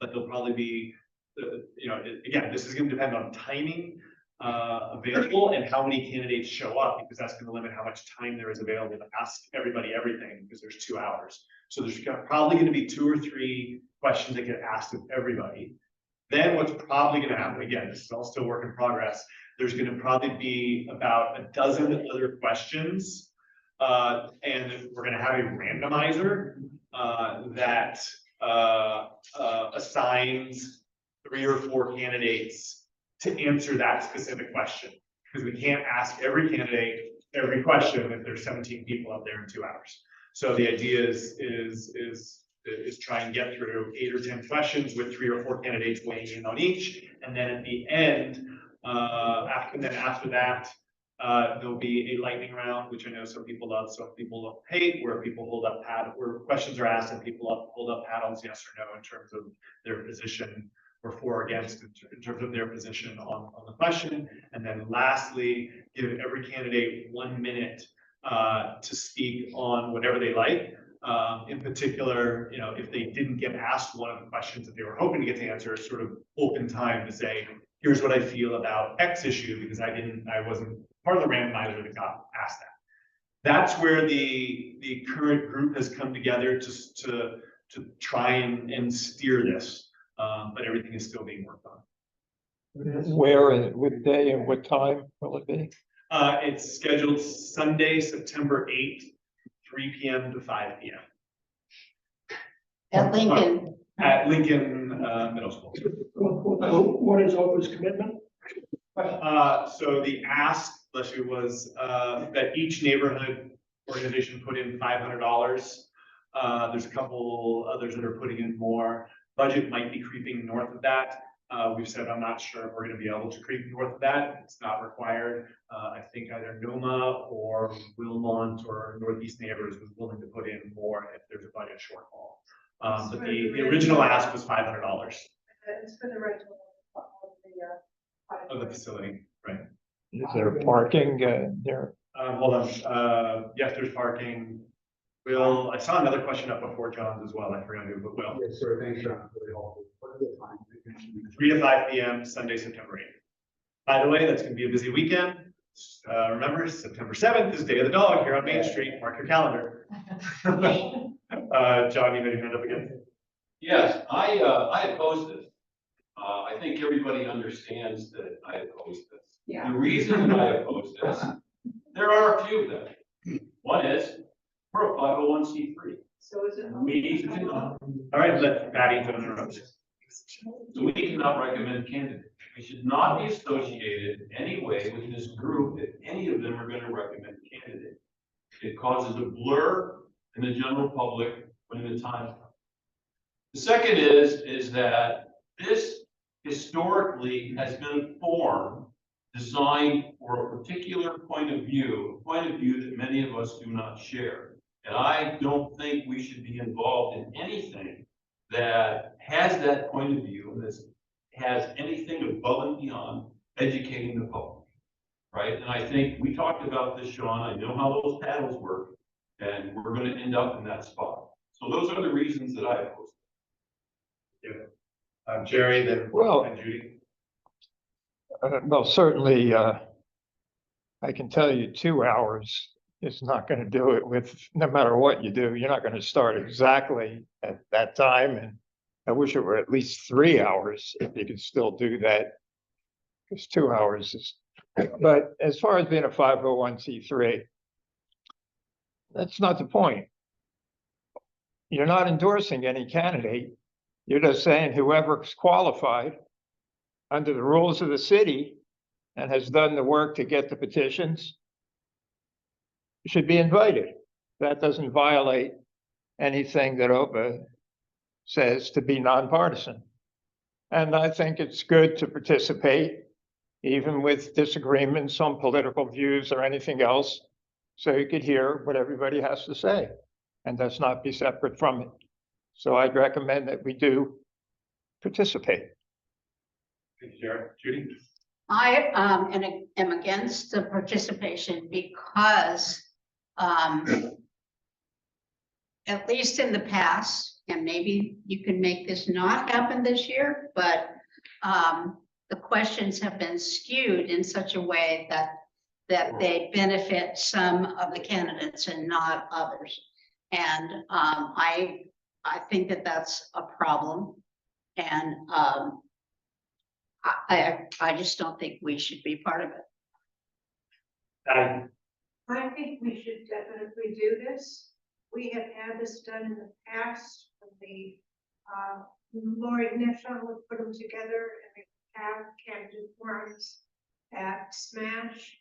Speaker 1: But there'll probably be, you know, again, this is going to depend on timing available and how many candidates show up, because that's going to limit how much time there is available to ask everybody everything, because there's 2 hours. So there's probably going to be 2 or 3 questions that get asked of everybody. Then what's probably going to happen, again, this is all still work in progress, there's going to probably be about a dozen other questions, and we're going to have a randomizer that assigns 3 or 4 candidates to answer that specific question, because we can't ask every candidate every question if there's 17 people up there in 2 hours. So the idea is try and get through 8 or 10 questions with 3 or 4 candidates weighing in on each, and then at the end, after that, there'll be a lightning round, which I know some people love, some people hate, where people hold up where questions are asked and people hold up paddles, yes or no, in terms of their position, or for or against in terms of their position on the question. And then lastly, give every candidate 1 minute to speak on whatever they like. In particular, you know, if they didn't get asked one of the questions that they were hoping to get to answer, sort of open time to say, here's what I feel about X issue, because I wasn't part of the randomizer that got asked that. That's where the current group has come together to try and steer this. But everything is still being worked on.
Speaker 5: Where and what day and what time will it be?
Speaker 1: It's scheduled Sunday, September 8th, 3 p.m. to 5 p.m.
Speaker 9: At Lincoln.
Speaker 1: At Lincoln Middle School.
Speaker 17: What is OPA's commitment?
Speaker 1: So the ask, bless you, was that each neighborhood organization put in $500. There's a couple others that are putting in more. Budget might be creeping north of that. We've said, I'm not sure if we're going to be able to creep north of that. It's not required. I think either NOMA or Wilmont or Northeast Neighbors was willing to put in more if there's a budget shortfall. But the original ask was $500.
Speaker 4: It's for the rental
Speaker 1: Of the facility, right?
Speaker 5: Is there parking there?
Speaker 1: Hold on. Yes, there's parking. Will, I saw another question up before John's as well. I forgot who, but Will.
Speaker 24: Yes, sir, thanks, John. Really helpful. What are the times?
Speaker 1: 3 to 5 p.m. Sunday, September 8th. By the way, that's going to be a busy weekend. Remember, September 7th is Day of the Dog here on Main Street. Mark your calendar. John, you got your hand up again.
Speaker 16: Yes, I oppose this. I think everybody understands that I oppose this.
Speaker 4: Yeah.
Speaker 16: The reason I oppose this, there are a few of them. One is, we're a 501c3.
Speaker 4: So is it?
Speaker 16: We cannot,
Speaker 1: All right, let Patty interrupt.
Speaker 16: so we cannot recommend candidates. We should not be associated in any way with this group if any of them are going to recommend a candidate. It causes a blur in the general public when the time comes. The second is that this historically has been a form designed for a particular point of view, a point of view that many of us do not share. And I don't think we should be involved in anything that has that point of view and has anything above and beyond educating the public, right? And I think we talked about this, Sean. I know how those paddles work, and we're going to end up in that spot. So those are the reasons that I oppose it.
Speaker 1: Jerry, then
Speaker 5: Well,
Speaker 1: and Judy.
Speaker 5: Well, certainly, I can tell you 2 hours is not going to do it with, no matter what you do, you're not going to start exactly at that time. And I wish it were at least 3 hours if you could still do that. Because 2 hours is, but as far as being a 501c3, that's not the point. You're not endorsing any candidate. You're just saying whoever's qualified under the rules of the city and has done the work to get the petitions should be invited. That doesn't violate anything that OPA says to be nonpartisan. And I think it's good to participate, even with disagreements on political views or anything else, so you could hear what everybody has to say, and that's not be separate from it. So I'd recommend that we do participate.
Speaker 1: Thank you, Jerry. Judy?
Speaker 9: I am against the participation because at least in the past, and maybe you can make this not happen this year, but the questions have been skewed in such a way that they benefit some of the candidates and not others. And I think that that's a problem. And I just don't think we should be part of it.
Speaker 4: I think we should definitely do this. We have had this done in the past. The Lori Nishon would put them together and we have candidate forums at Smash.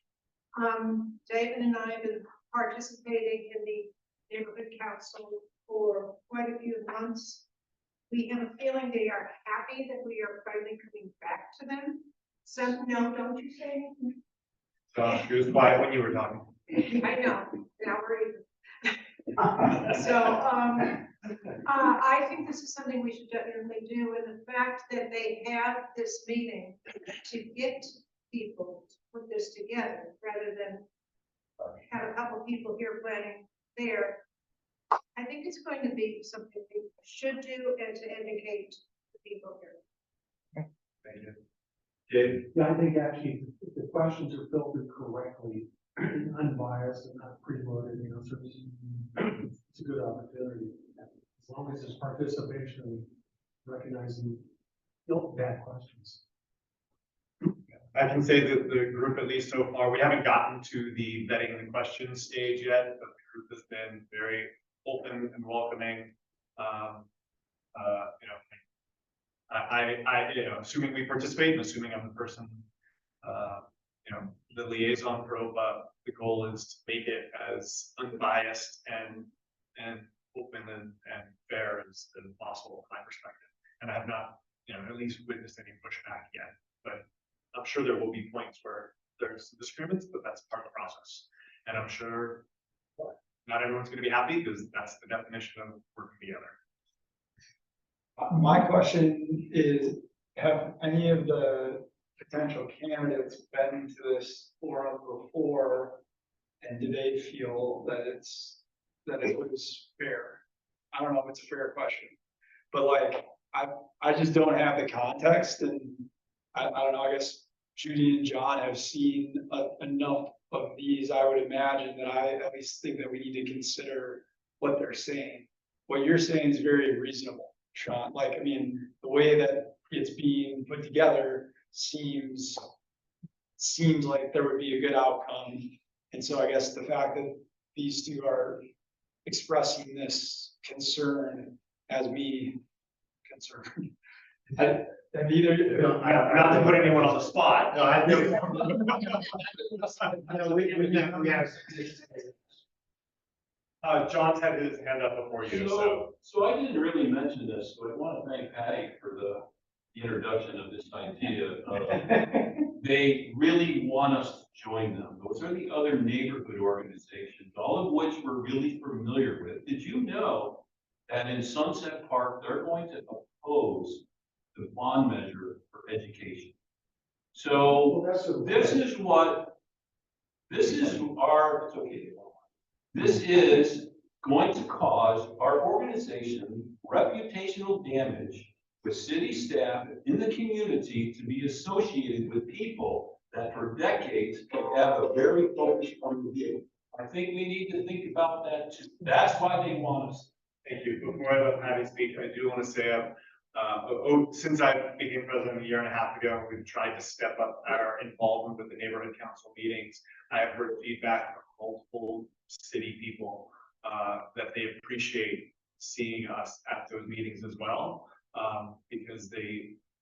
Speaker 4: David and I have been participating in the neighborhood council for quite a few months. We have a feeling they are happy that we are finally coming back to them. So, no, don't you say anything?
Speaker 1: Josh, she was quiet when you were talking.
Speaker 4: I know, now we're even. So, I think this is something we should definitely do, and the fact that they have this meeting to get people to put this together, rather than have a couple people here planning there. I think it's going to be something we should do and to educate the people here.
Speaker 1: Thank you. Dave?
Speaker 17: Yeah, I think actually, if the questions are filtered correctly, unbiased and not preloaded, so it's a good opportunity. As long as there's participation, recognizing bad questions.
Speaker 1: I can say that the group, at least so far, we haven't gotten to the vetting the questions stage yet, but the group has been very open and welcoming. Assuming we participate and assuming I'm the person, the liaison for OPA, the goal is to make it as unbiased and open and fair as possible from my perspective. And I have not, at least witnessed any pushback yet, but I'm sure there will be points where there's disagreements, but that's part of the process. And I'm sure not everyone's going to be happy because that's the definition of working together.
Speaker 14: My question is, have any of the potential candidates been to this forum before? And do they feel that it was fair? I don't know if it's a fair question, but like, I just don't have the context, and I don't know, I guess Judy and John have seen enough of these, I would imagine, that I at least think that we need to consider what they're saying. What you're saying is very reasonable, Sean. Like, I mean, the way that it's being put together seems like there would be a good outcome. And so I guess the fact that these two are expressing this concern as me concerned. And either,
Speaker 1: not to put anyone on the spot.
Speaker 2: No, I think.
Speaker 1: John's had his hand up before you, so.
Speaker 16: So I didn't really mention this, but I want to thank Patty for the introduction of this idea. They really want us to join them. Those are the other neighborhood organizations, all of which we're really familiar with. Did you know that in Sunset Park, they're going to oppose the bond measure for education. So this is our, it's okay. This is going to cause our organization reputational damage with city staff in the community to be associated with people that for decades have a very focused point of view. I think we need to think about that too. That's why they want us.
Speaker 1: Thank you. Before I let Patty speak, I do want to say, since I became president a year and a half ago, we've tried to step up our involvement with the neighborhood council meetings. I have heard feedback from multiple city people that they appreciate seeing us at those meetings as well. Because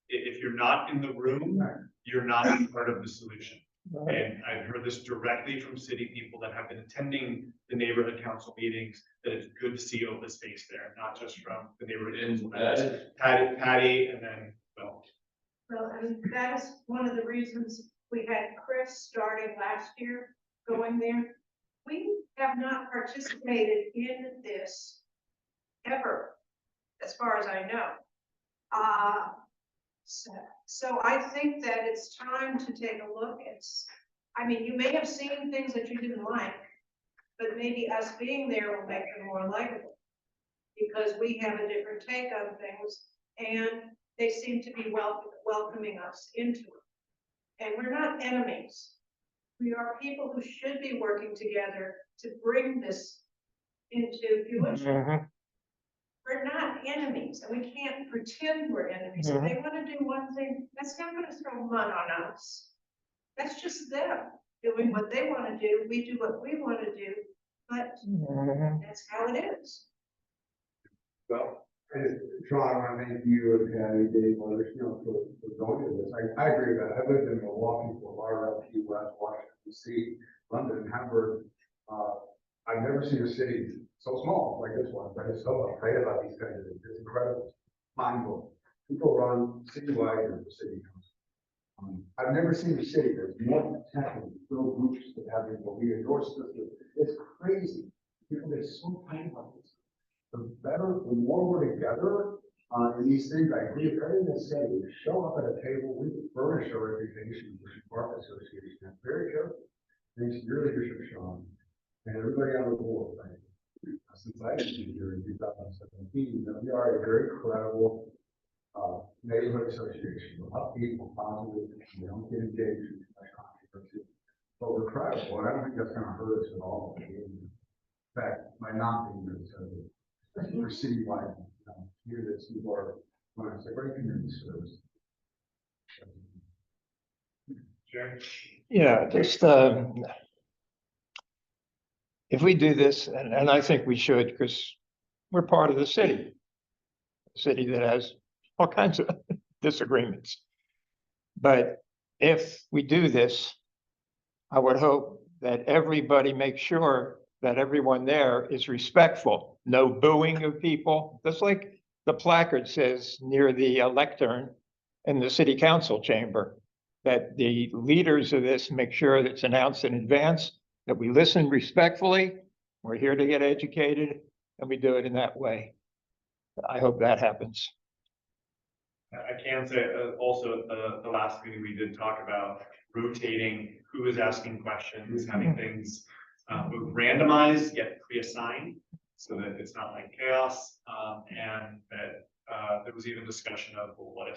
Speaker 1: if you're not in the room, you're not part of the solution. And I've heard this directly from city people that have been attending the neighborhood council meetings, that it's good to see OPA's face there, not just from the neighborhood. Patty, and then Bill.
Speaker 4: Well, I mean, that is one of the reasons we had Chris starting last year going there. We have not participated in this ever, as far as I know. So I think that it's time to take a look at, I mean, you may have seen things that you didn't like, but maybe us being there will make them more likable. Because we have a different take on things, and they seem to be welcoming us into it. And we're not enemies. We are people who should be working together to bring this into fruition. We're not enemies, and we can't pretend we're enemies. If they want to do one thing, that's not going to throw mud on us. That's just them doing what they want to do. We do what we want to do, but that's how it is.
Speaker 1: Well,
Speaker 24: Sean, I want to thank you and Patty, Dave, others, for going to this. I agree with that. I lived in Milwaukee, Fort Lauderdale, Key West, Washington, D.C., London, Hamburg. I've never seen a city so small like this one, but it's so afraid about these kinds of things. It's incredible, mind-blowing. People run citywide and for city council. I've never seen a city that's more tackling little groups that have people. We endorse this. It's crazy. People get so tight about this. The better, the more we're together in these things. I agree with everything they say. We show up at a table. We furnish our reputation with the Park Association. I'm very careful. Thanks to your leadership, Sean, and everybody on the board. Since I came here in 2017, we are a very credible neighborhood association. We're upbeat, we're positive, we don't get engaged in too much controversy. But we're credible, and I don't think that's going to hurt us at all. In fact, by not being there, especially for citywide, here that people are, when it's a great community service.
Speaker 1: Jerry?
Speaker 5: Yeah, just, if we do this, and I think we should, because we're part of the city that has all kinds of disagreements. But if we do this, I would hope that everybody makes sure that everyone there is respectful. No booing of people, just like the placard says near the lectern in the city council chamber, that the leaders of this make sure that it's announced in advance, that we listen respectfully, we're here to get educated, and we do it in that way. I hope that happens.
Speaker 1: I can say also at the last meeting, we did talk about rotating who is asking questions, having things randomized yet pre-assigned so that it's not like chaos. And that there was even discussion of, well, what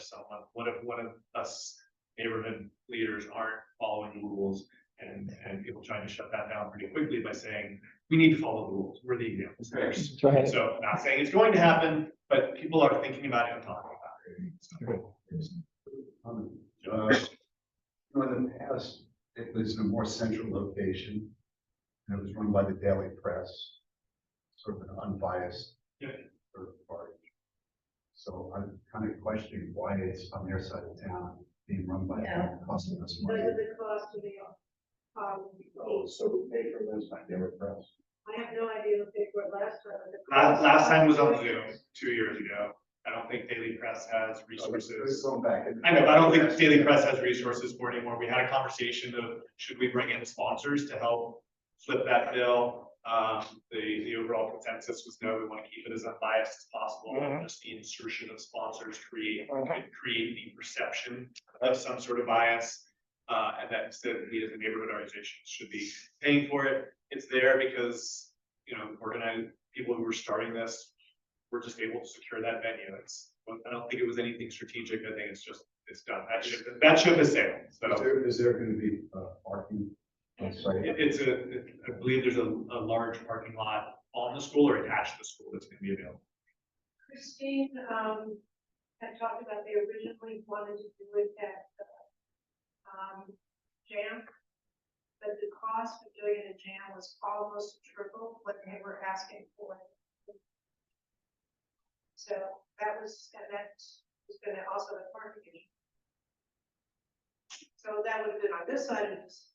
Speaker 1: if one of us neighborhood leaders aren't following the rules, and people trying to shut that down pretty quickly by saying, we need to follow the rules. We're the examples first.
Speaker 5: Right.
Speaker 1: So not saying it's going to happen, but people are thinking about it and talking about it.
Speaker 24: In the past, it was in a more central location, and it was run by the Daily Press, sort of an unbiased third party. So I'm kind of questioning why it's on their side of town being run by them, costing us money.
Speaker 4: What is the cost of the,
Speaker 24: So we pay for this by Daily Press.
Speaker 4: I have no idea what they were last time.
Speaker 1: Last time was on Zoom 2 years ago. I don't think Daily Press has resources. I know, but I don't think Daily Press has resources for it anymore. We had a conversation of, should we bring in sponsors to help flip that bill? The overall consensus was no, we want to keep it as unbiased as possible, and just the insertion of sponsors create the perception of some sort of bias. And that we as a neighborhood organization should be paying for it. It's there because, you know, people who were starting this were just able to secure that venue. I don't think it was anything strategic. I think it's done. That ship has sailed. So
Speaker 24: Is there going to be parking on site?
Speaker 1: I believe there's a large parking lot on the school or attached to the school that's going to be available.
Speaker 4: Christine, had talked about they originally wanted to do it at, Jam, but the cost of doing it at Jam was almost triple what they were asking for. So that was gonna also a parking issue. So that would have been on this side of this.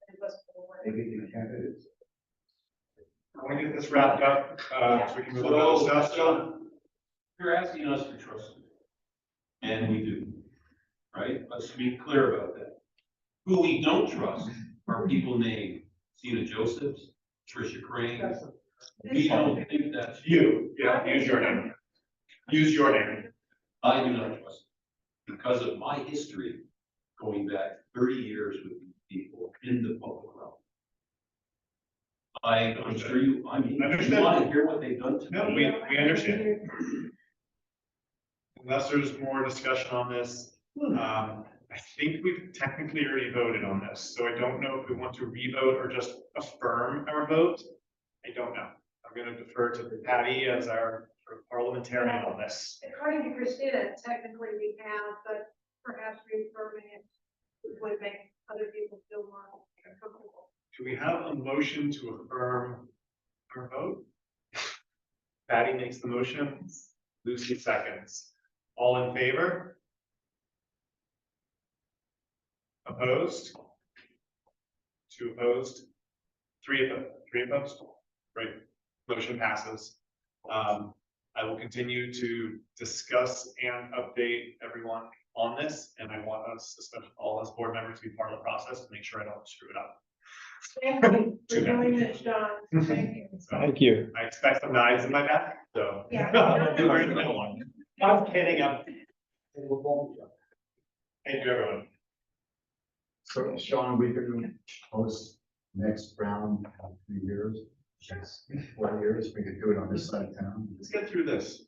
Speaker 4: It wasn't gonna work.
Speaker 24: Maybe the candidates.
Speaker 1: I want to get this wrapped up, so we can move on to other stuff.
Speaker 16: So you're asking us to trust you, and we do, right? Let's be clear about that. Who we don't trust are people named Sina Josephs, Tricia Crane. We don't think that's
Speaker 1: You, yeah, use your name. Use your name.
Speaker 16: I do not trust them because of my history going back 30 years with these people in the public realm. I'm sure you want to hear what they've done to me.
Speaker 1: No, we understand. Unless there's more discussion on this, I think we've technically already voted on this, so I don't know if we want to re-vote or just affirm our vote. I don't know. I'm going to defer to Patty as our sort of parliamentarian on this.
Speaker 4: According to Christina, technically we have, but perhaps reaffirming it would make other people feel more comfortable.
Speaker 1: Do we have a motion to affirm our vote? Patty makes the motion, Lucy seconds. All in favor? Opposed? 2 opposed? 3 opposed? Right, motion passes. I will continue to discuss and update everyone on this, and I want us, especially all as board members, to be part of the process to make sure I don't screw it up.
Speaker 4: Thank you for doing this, John. Thank you.
Speaker 5: Thank you.
Speaker 1: I expect some knives in my back, so.
Speaker 4: Yeah.
Speaker 1: I'm kidding, Thank you, everyone.
Speaker 24: So Sean, we can host next round in 3 years, 4 years, we could do it on this side of town.
Speaker 1: Let's get through this.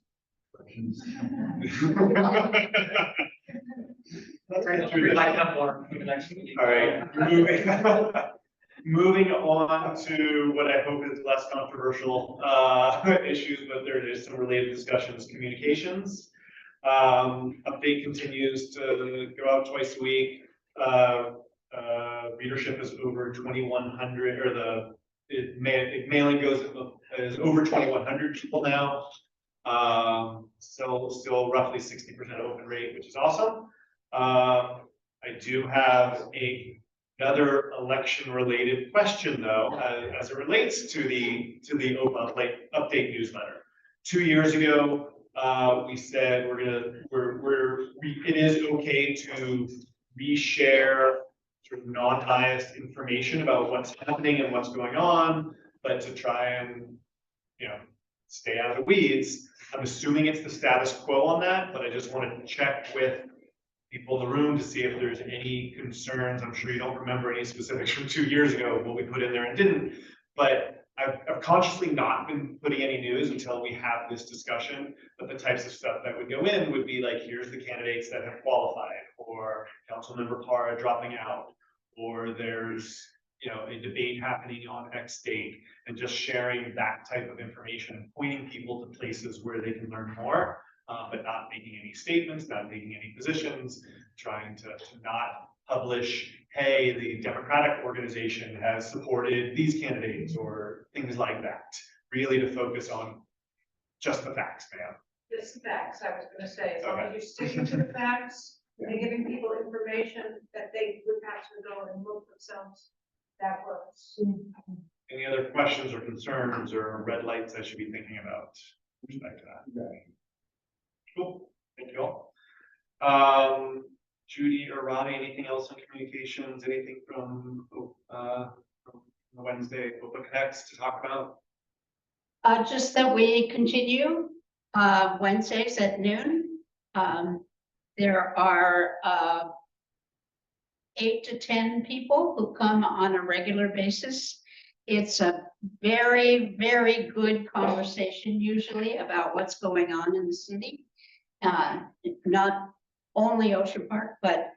Speaker 24: Questions?
Speaker 1: Let's get through this. All right, moving on to what I hope is less controversial issues, but there is some related discussions, communications. Update continues to go out twice a week. Readership is over 2,100, or mailing is over 2,100 people now. Still roughly 60% open rate, which is awesome. I do have another election related question though, as it relates to the OPA update newsletter. 2 years ago, we said it is okay to reshare sort of non-biased information about what's happening and what's going on, but to try and, you know, stay out of the weeds. I'm assuming it's the status quo on that, but I just want to check with people in the room to see if there's any concerns. I'm sure you don't remember any specifics from 2 years ago, what we put in there and didn't, but I've consciously not been putting any news until we have this discussion, but the types of stuff that would go in would be like, here's the candidates that have qualified, or Councilmember Parra dropping out, or there's, you know, a debate happening on X date, and just sharing that type of information and pointing people to places where they can learn more, but not making any statements, not taking any positions, trying to not publish, hey, the Democratic organization has supported these candidates or things like that. Really to focus on just the facts, ma'am.
Speaker 4: Just the facts, I was gonna say, as long as you're sticking to the facts, and giving people information that they would actually go and look themselves, that works.
Speaker 1: Any other questions or concerns or red lights I should be thinking about with respect to that? Cool, thank you all. Judy or Ronnie, anything else on communications, anything from the Wednesday? Wednesday OPA Connects to talk about?
Speaker 9: Just that we continue, Wednesdays at noon. There are, 8 to 10 people who come on a regular basis. It's a very, very good conversation usually about what's going on in the city. Not only Ocean Park, but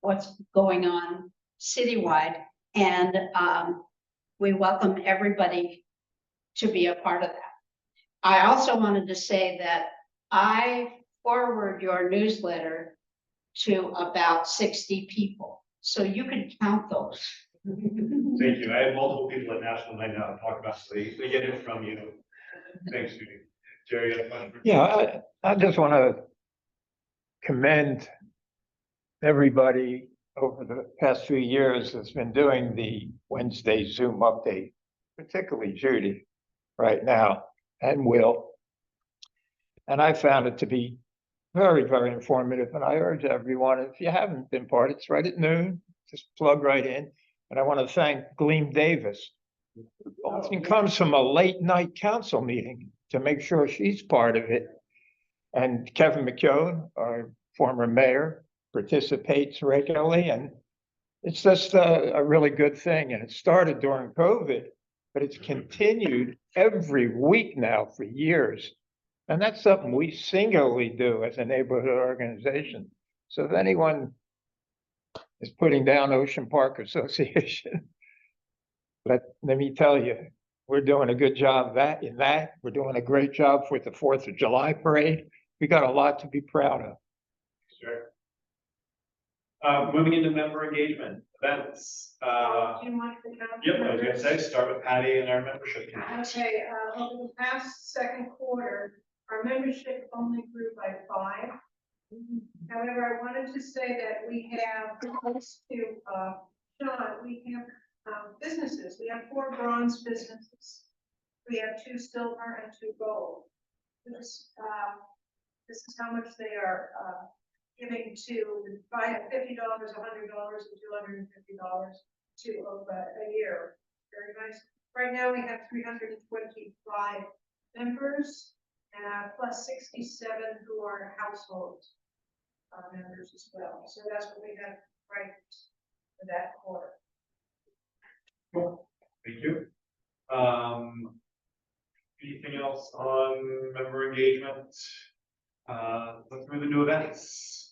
Speaker 9: what's going on citywide. And we welcome everybody to be a part of that. I also wanted to say that I forward your newsletter to about 60 people. So you can count those.
Speaker 1: Thank you. I had multiple people at National Night Out talk about, so they get it from you. Thanks, Judy. Jerry, you have a question?
Speaker 5: Yeah, I just want to commend everybody over the past few years that's been doing the Wednesday Zoom update, particularly Judy right now and Will. And I found it to be very, very informative. And I urge everyone, if you haven't been part, it's right at noon, just plug right in. And I want to thank Gleam Davis, who often comes from a late night council meeting to make sure she's part of it. And Kevin McKeown, our former mayor, participates regularly. And it's just a really good thing. And it started during COVID, but it's continued every week now for years. And that's something we singularly do as a neighborhood organization. So if anyone is putting down Ocean Park Association, let me tell you, we're doing a good job in that. We're doing a great job with the 4th of July parade. We got a lot to be proud of.
Speaker 1: Sure. Moving into member engagement events.
Speaker 4: Do you want to count?
Speaker 1: Yep, I was gonna say, start with Patty and our membership committee.
Speaker 4: Okay, over the past second quarter, our membership only grew by 5. However, I wanted to say that we have, close to, Sean, we have businesses. We have 4 bronze businesses. We have 2 silver and 2 gold. This is how much they are giving to buy $50, $100, and $250 to OPA a year. Very nice. Right now we have 325 members, plus 67 who are household members as well. So that's what we have right for that quarter.
Speaker 1: Cool. Thank you. Anything else on member engagement? Let's move into events.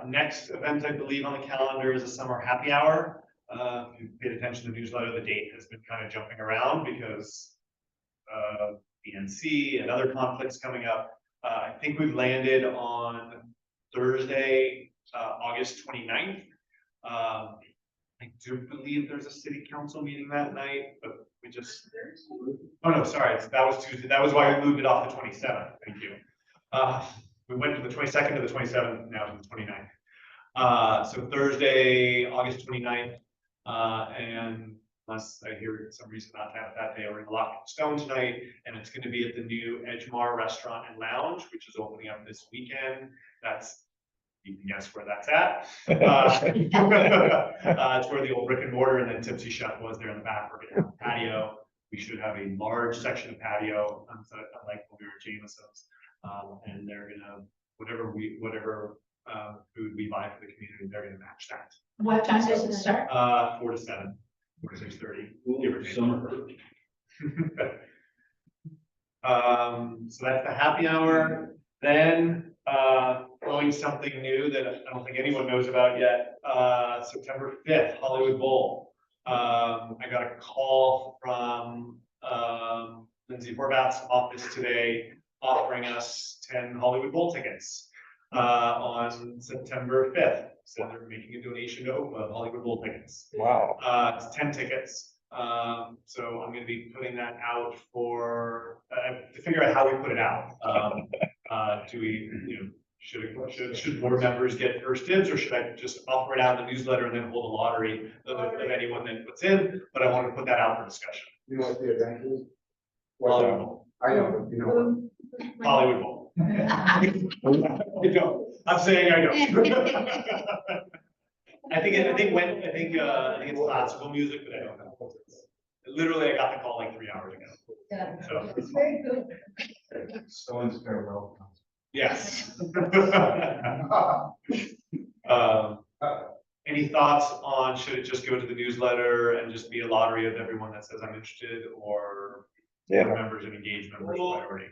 Speaker 1: Next event, I believe, on the calendar is a summer happy hour. If you paid attention to the newsletter, the date has been kind of jumping around because of BNC and other conflicts coming up. I think we've landed on Thursday, August 29th. I do believe there's a city council meeting that night, but we just, oh no, sorry, that was Tuesday. That was why we moved it off the 27th. Thank you. We went to the 22nd to the 27th, now to the 29th. So Thursday, August 29th, and unless I hear some reason not to have it that day, we're in Lock and Stone tonight, and it's going to be at the new Edgemar Restaurant and Lounge, which is opening up this weekend. You can guess where that's at. It's where the old brick and mortar and then Tipsy Chef was there in the back. We're going to have a patio. We should have a large section of patio, unlike when we were at Jameson's. And they're gonna, whatever food we buy for the community, they're gonna match that.
Speaker 9: What time does it start?
Speaker 1: 4 to 7, 4 to 6:30. Give or take. Summer. So that's the happy hour. Then going something new that I don't think anyone knows about yet. September 5th, Hollywood Bowl. I got a call from Lindsay Horvath's office today offering us 10 Hollywood Bowl tickets on September 5th. So they're making a donation to OPA of Hollywood Bowl tickets.
Speaker 5: Wow.
Speaker 1: It's 10 tickets. So I'm going to be putting that out for to figure out how we put it out. Do we, should board members get first dibs, or should I just offer it out in the newsletter and then hold a lottery of anyone that puts in? But I want to put that out for discussion.
Speaker 24: You know what the event is?
Speaker 1: Hollywood Bowl.
Speaker 24: I know, but you know what?
Speaker 1: Hollywood Bowl. I don't. I'm saying I don't. I think it's classical music, but I don't know. literally, I got the call like 3 hours ago.
Speaker 12: Yeah,
Speaker 1: So,
Speaker 12: it's very good.
Speaker 24: Someone's farewell.
Speaker 1: yes. Any thoughts on, should it just go to the newsletter and just be a lottery of everyone that says I'm interested, or board members and engaged members priority?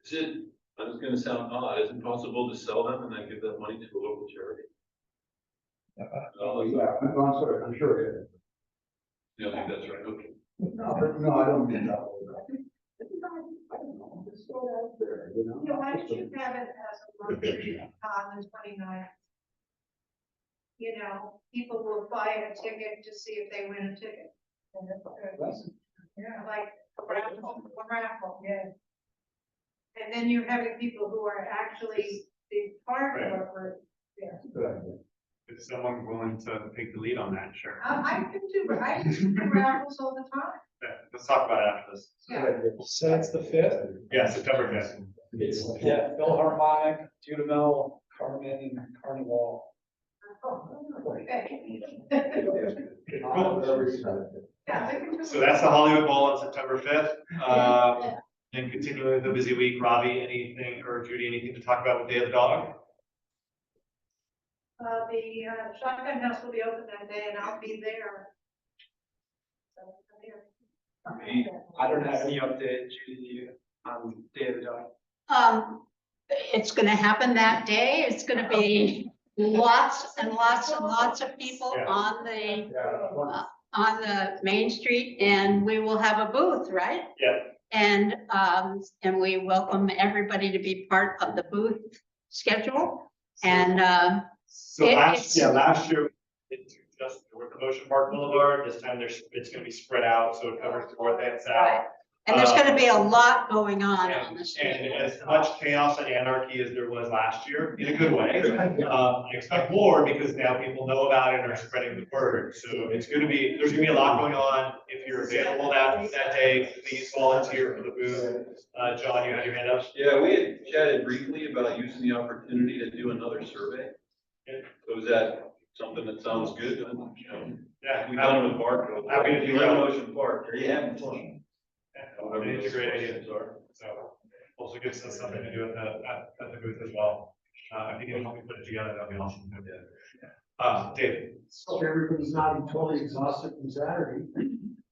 Speaker 16: Is it, I'm gonna sound odd, is it possible to sell them and then give that money to a local charity?
Speaker 24: Oh, yeah, I'm sure it is.
Speaker 16: You don't think that's right? Okay.
Speaker 24: No, I don't mean that way. I don't know, just throw it out there, you know?
Speaker 4: Yeah, why don't you have it as a monthly on the 29th? You know, people will buy a ticket to see if they win a ticket. Yeah, like a raffle, yeah. And then you're having people who are actually the part of it, yeah.
Speaker 1: If someone's willing to take the lead on that, sure.
Speaker 4: I can do raffles all the time.
Speaker 1: Yeah, let's talk about it after this.
Speaker 4: Yeah.
Speaker 14: So it's the 5th?
Speaker 1: Yeah, September 5th.
Speaker 14: It's, yeah, Philharmonic, Dudamel, Carmen, and Carnival.
Speaker 1: So that's the Hollywood Bowl on September 5th. And continuing with the busy week, Robbie, anything, or Judy, anything to talk about with Day of the Dog?
Speaker 4: The shotgun house will be open that day and I'll be there. So, I'm here.
Speaker 14: I don't have any update, Judy, on Day of the Dog.
Speaker 9: It's gonna happen that day. It's gonna be lots and lots and lots of people
Speaker 1: Yeah.
Speaker 9: on the Main Street, and we will have a booth, right?
Speaker 1: Yeah.
Speaker 9: And we welcome everybody to be part of the booth schedule. And
Speaker 1: So
Speaker 9: it's
Speaker 1: last year, it's just North of Ocean Park Boulevard. This time it's gonna be spread out, so it covers north and south.
Speaker 9: Right. And there's gonna be a lot going on the
Speaker 1: And
Speaker 9: street.
Speaker 1: as much chaos and anarchy as there was last year, in a good way. I expect more because now people know about it and are spreading the word. So there's gonna be a lot going on. If you're available that day, please volunteer for the booth. John, you had your hand up?
Speaker 16: Yeah, we had chatted briefly about using the opportunity to do another survey. So is that something that sounds good?
Speaker 1: Yeah.
Speaker 16: We've done it with Barco.
Speaker 1: Happy to do
Speaker 16: You live in
Speaker 1: that.
Speaker 16: Ocean Park, are you having fun?
Speaker 1: I think it's a great idea. So also gives us something to do at the booth as well. If you can help me put it together, that'd be awesome. David.
Speaker 17: So everybody's not totally exhausted from Saturday.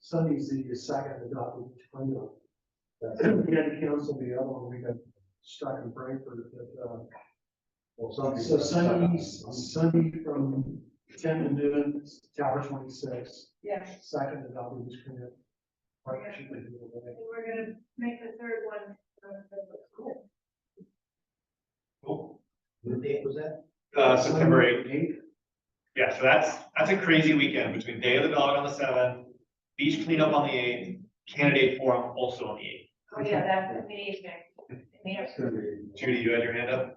Speaker 17: Sunday's the second adopted cleanup. We had to cancel the other one, we got stuck in Frankfurt, but, so Sunday from 10 to noon, Tower 26.
Speaker 4: Yeah.
Speaker 17: Second adopted cleanup. Partnership with the
Speaker 4: And we're gonna make the third one.
Speaker 1: Cool.
Speaker 2: What date was that?
Speaker 1: September 8th. Yeah, so that's a crazy weekend between Day of the Dog on the 7th, beach cleanup on the 8th, candidate forum also on the 8th.
Speaker 4: Oh, yeah, that's in the evening.
Speaker 1: Judy, you had your hand up?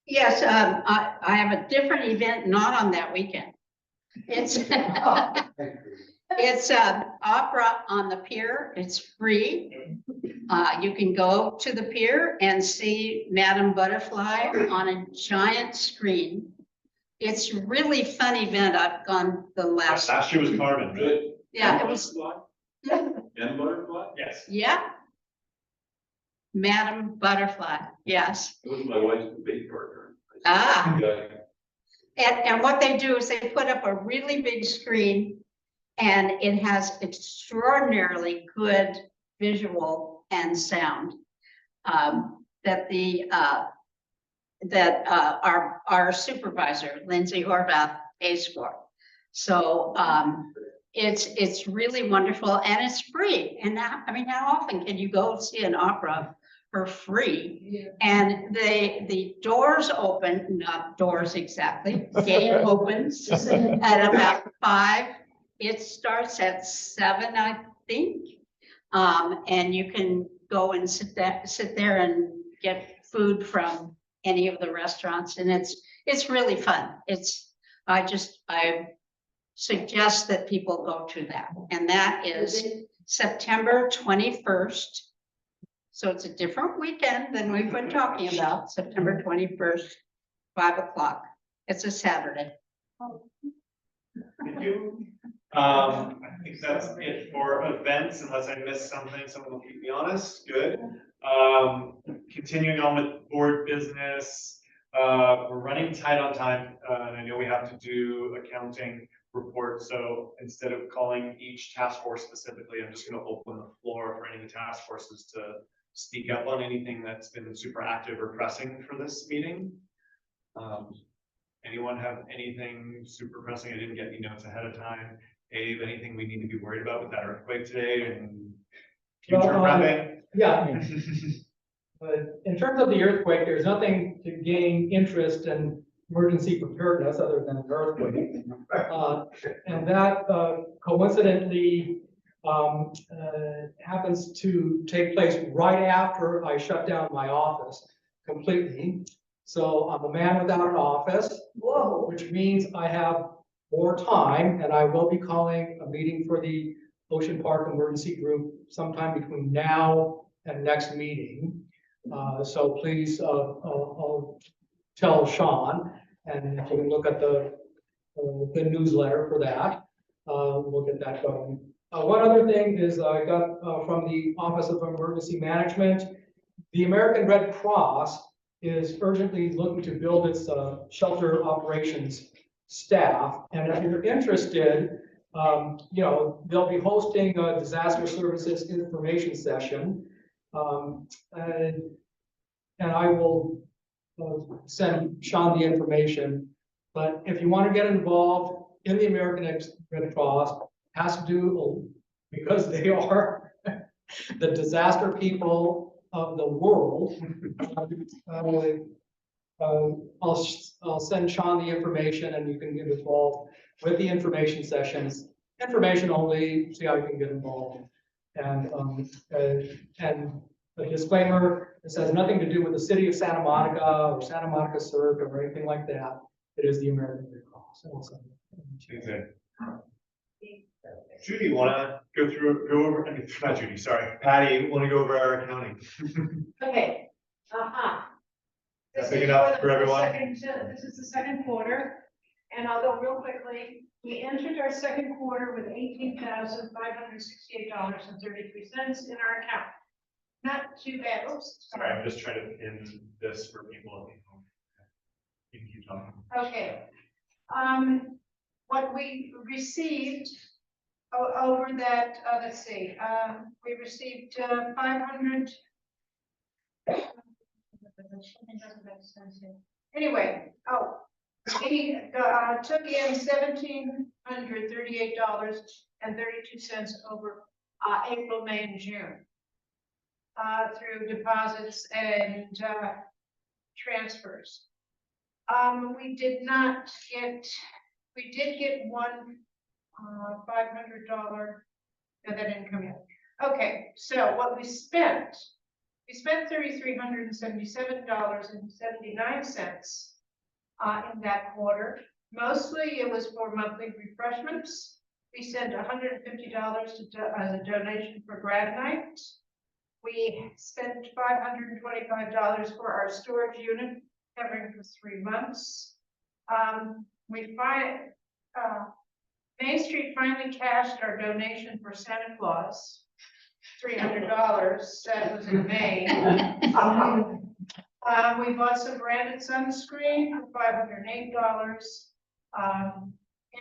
Speaker 9: Yes, I have a different event, not on that weekend. It's it's opera on the pier. It's free. You can go to the pier and see Madame Butterfly on a giant screen. It's a really fun event. I've gone the last.
Speaker 1: Last year was Carmen, right?
Speaker 9: Yeah, it was.
Speaker 16: And Butterfly?
Speaker 1: Yes.
Speaker 9: Yeah. Madame Butterfly, yes.
Speaker 16: It was my wife's debate partner.
Speaker 9: Ah.
Speaker 16: Yeah.
Speaker 9: And what they do is they put up a really big screen and it has extraordinarily good visual and sound. That our supervisor, Lindsay Horvath, pays for. So it's really wonderful and it's free. And now, I mean, how often can you go see an opera for free? And the doors open, not doors exactly, gate opens at about 5. It starts at 7, I think. And you can go and sit there and get food from any of the restaurants, and it's really fun. I suggest that people go to that, and that is September 21st. So it's a different weekend than we've been talking about, September 21st, 5 o'clock. It's a Saturday.
Speaker 1: Thank you. I think that's it for events, unless I missed something, someone will keep me honest, good. Continuing on with board business, we're running tight on time, and I know we have to do accounting reports, so instead of calling each task force specifically, I'm just gonna open the floor for any of the task forces to speak up on anything that's been super active or pressing for this meeting. Anyone have anything super pressing? I didn't get any notes ahead of time. Abe, anything we need to be worried about with that earthquake today and future prepping?
Speaker 8: Yeah. But in terms of the earthquake, there's nothing to gain interest in emergency preparedness other than an earthquake. And that coincidentally happens to take place right after I shut down my office completely. So I'm a man without an office, which means I have more time, and I will be calling a meeting for the Ocean Park Emergency Group sometime between now and next meeting. So please, I'll tell Sean, and if you can look at the newsletter for that, we'll get that going. One other thing is I got from the Office of Emergency Management, the American Red Cross is urgently looking to build its shelter operations staff. And if you're interested, they'll be hosting a disaster services information session. And I will send Sean the information. But if you want to get involved in the American Red Cross, has to do, because they are the disaster people of the world. I'll send Sean the information and you can get involved with the information sessions. Information only, see how you can get involved. And a disclaimer, this has nothing to do with the city of Santa Monica or Santa Monica CERT or anything like that. It is the American Red Cross.
Speaker 1: Okay. Judy, you wanna go over, not Judy, sorry, Patty, wanna go over our accounting?
Speaker 4: Okay,
Speaker 1: That's big enough for everyone?
Speaker 4: This is the second quarter, and I'll go real quickly. We entered our second quarter with $18,568.33 in our account. Not too bad. Oops.
Speaker 1: Sorry, I'm just trying to pin this for people. You can keep talking.
Speaker 4: Okay. What we received over that, let's see, we received 500. Anyway, we took in $1,738.32 over April, May, and June through deposits and transfers. We did get one $500, no, that didn't come in. Okay, so what we spent $3,377.79 in that quarter. Mostly it was for monthly refreshments. We sent $150 as a donation for grad night. We spent $525 for our storage unit, covering for 3 months. Main Street finally cashed our donation for Santa Claus, $300. That was in May. We bought some branded sunscreen for $508.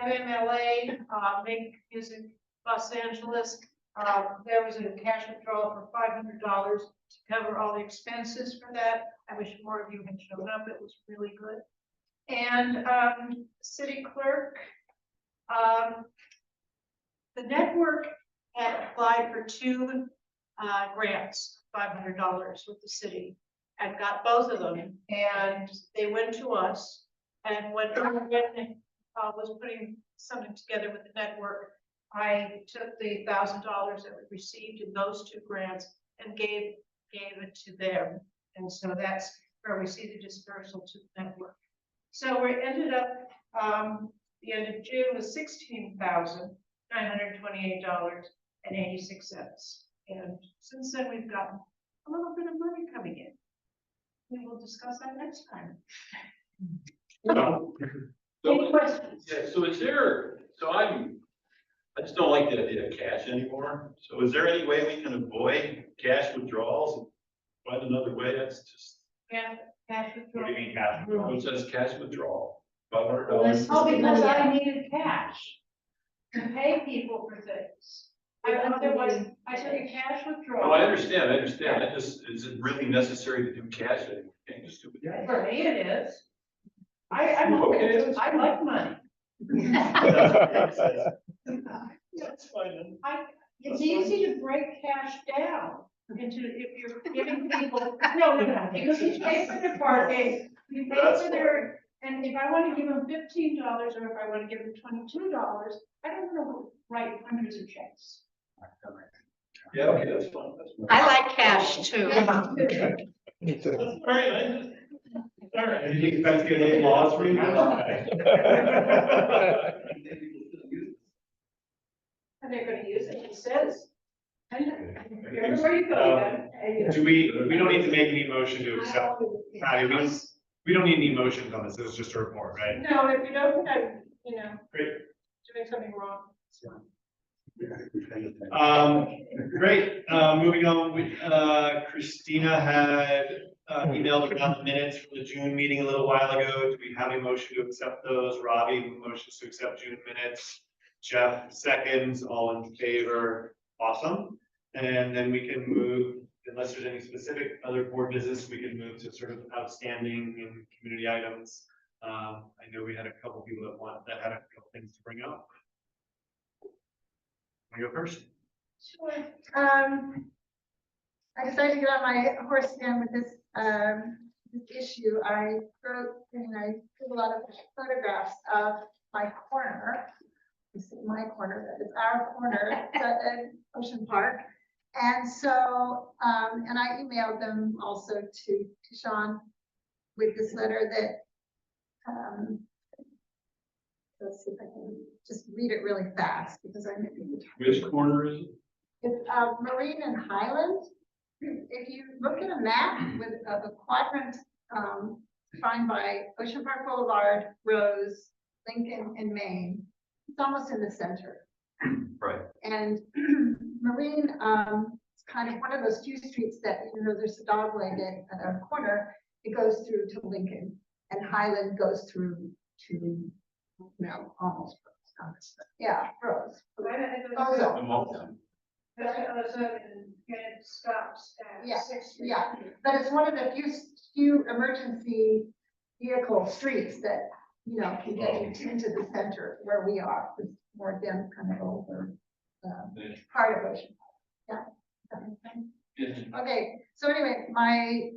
Speaker 4: MMLA, Make Music Los Angeles, there was a cash withdrawal for $500 to cover all the expenses for that. I wish more of you had shown up. It was really good. And city clerk, the network had applied for 2 grants, $500 with the city, and got both of them. And they went to us. And when I was putting something together with the network, I took the $1,000 that we received in those 2 grants and gave it to them. And so that's where we see the dispersal to the network. So we ended up, the end of June was $16,928.86. And since then, we've gotten a little bit of money coming in. We will discuss that next time. Any questions?
Speaker 16: Yeah, so I just don't like the idea of cash anymore. So is there any way we can avoid cash withdrawals and find another way? That's just,
Speaker 12: Yeah, cash
Speaker 1: What
Speaker 12: withdrawal.
Speaker 1: do you mean cash withdrawal?
Speaker 16: it says cash withdrawal. $500.
Speaker 12: Oh, because I needed cash to pay people for things. Otherwise, I took a cash withdrawal.
Speaker 16: No, I understand. I just, is it really necessary to do cash anymore? Can't you just do it?
Speaker 12: For me, it is. I'm okay, I like money.
Speaker 16: That's fine then.
Speaker 12: It's easy to break cash down into, if you're giving people, no, because you pay for their parking, you pay
Speaker 16: That's
Speaker 12: for their, and if I want to give them $15, or if I want to give them $22, I don't know who write hundreds of checks.
Speaker 16: Yeah, okay, that's fine. That's fine.
Speaker 9: I like cash too.
Speaker 5: Me too.
Speaker 16: All right, I just, all right.
Speaker 1: And you expect to get any laws for you?
Speaker 12: And they're gonna use it, it says. Everywhere you go, then.
Speaker 1: Do we don't need to make any motion to accept, Patty, we don't need any motions on this, this is just a report, right?
Speaker 12: No, if you don't, you know,
Speaker 1: Great.
Speaker 12: doing something wrong.
Speaker 1: Great, moving on, Christina had emailed about the minutes from the June meeting a little while ago. Do we have a motion to accept those? Robbie, motions to accept June minutes. Jeff, seconds, all in favor, awesome. And then we can move, unless there's any specific other board business, we can move to sort of outstanding and community items. I know we had a couple people that had a couple things to bring up. Want to go first?
Speaker 18: Sure. I decided to get on my horse again with this, this issue. I wrote and I took a lot of photographs of my corner. This is my corner, but it's our corner at Ocean Park. And so, and I emailed them also to Sean with this letter that, let's see if I can just read it really fast because I may be.
Speaker 16: Which corner is it?
Speaker 18: It's Marine and Highland. If you look at a map with a quadrant defined by Ocean Park Boulevard, Rose, Lincoln, and Maine, it's almost in the center.
Speaker 16: Right.
Speaker 18: And Marine is kind of one of those few streets that, even though there's a dog leg at a corner, it goes through to Lincoln, and Highland goes through to, almost, yeah, Rose.
Speaker 12: It stops at
Speaker 18: Yeah,
Speaker 12: 6th Street.
Speaker 18: yeah, but it's one of the few emergency vehicle streets that, can get you into the center where we are, it's more dense kind of over, part of Ocean Park. Yeah. That makes sense? Okay, so anyway,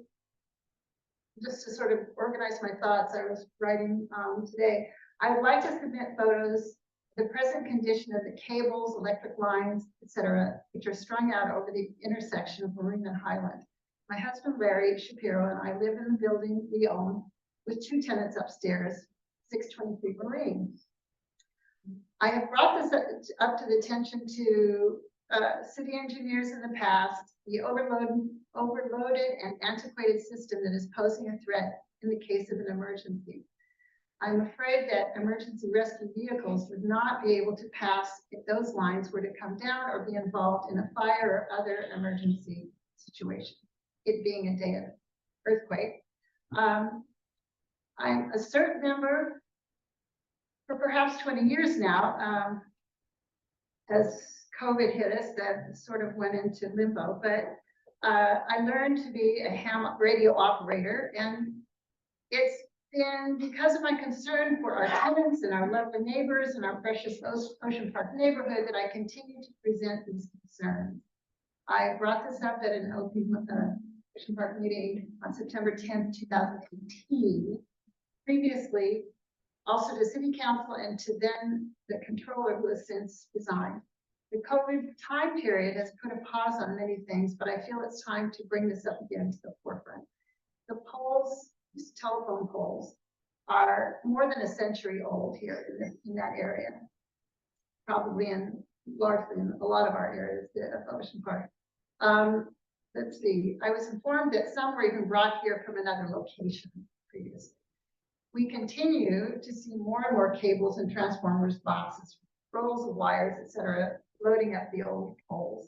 Speaker 18: just to sort of organize my thoughts, I was writing, today, I would like to submit photos, the present condition of the cables, electric lines, etc., which are strung out over the intersection of Marine and Highland. My husband, Larry Shapiro, and I live in the building we own with 2 tenants upstairs, 623 Marine. I have brought this up to the attention to city engineers in the past, the overloaded and antiquated system that is posing a threat in the case of an emergency. I'm afraid that emergency rescue vehicles would not be able to pass if those lines were to come down or be involved in a fire or other emergency situation, it being a day of earthquake. I'm a CERT member for perhaps 20 years now. As COVID hit us, that sort of went into limbo, but I learned to be a ham radio operator, and it's been because of my concern for our tenants and our lovely neighbors and our precious Ocean Park neighborhood that I continue to present these concerns. I brought this up at an Ocean Park meeting on September 10th, 2018. Previously, also to City Council and to then the controller who has since resigned. The COVID time period has put a pause on many things, but I feel it's time to bring this up again to the forefront. The poles, these telephone poles, are more than a century old here in that area. Probably largely in a lot of our areas of Ocean Park. Let's see, I was informed that some were even brought here from another location previously. We continue to see more and more cables and transformers boxes rolls of wires, et cetera, loading up the old poles.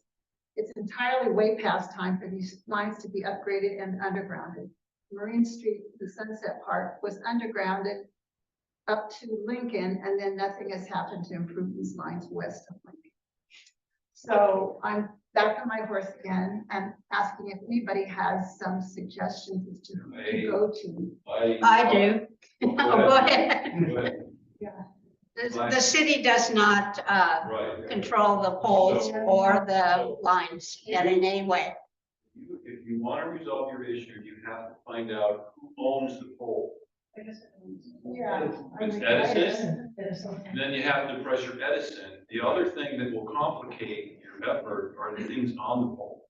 Speaker 18: It's entirely way past time for these lines to be upgraded and undergrounded. Marine Street, the Sunset Park, was undergrounded up to Lincoln, and then nothing has happened to improve these lines west of Lincoln. So I'm back on my horse again and asking if anybody has some suggestions as to who to go to.
Speaker 9: I do. Go ahead.
Speaker 16: Go ahead.
Speaker 9: The city does not,
Speaker 16: Right.
Speaker 9: control the poles or the lines in any way.
Speaker 16: If you want to resolve your issue, you have to find out who owns the pole.
Speaker 18: Yeah.
Speaker 16: It's Edison, and then you have to pressure Edison. The other thing that will complicate your effort are the things on the pole,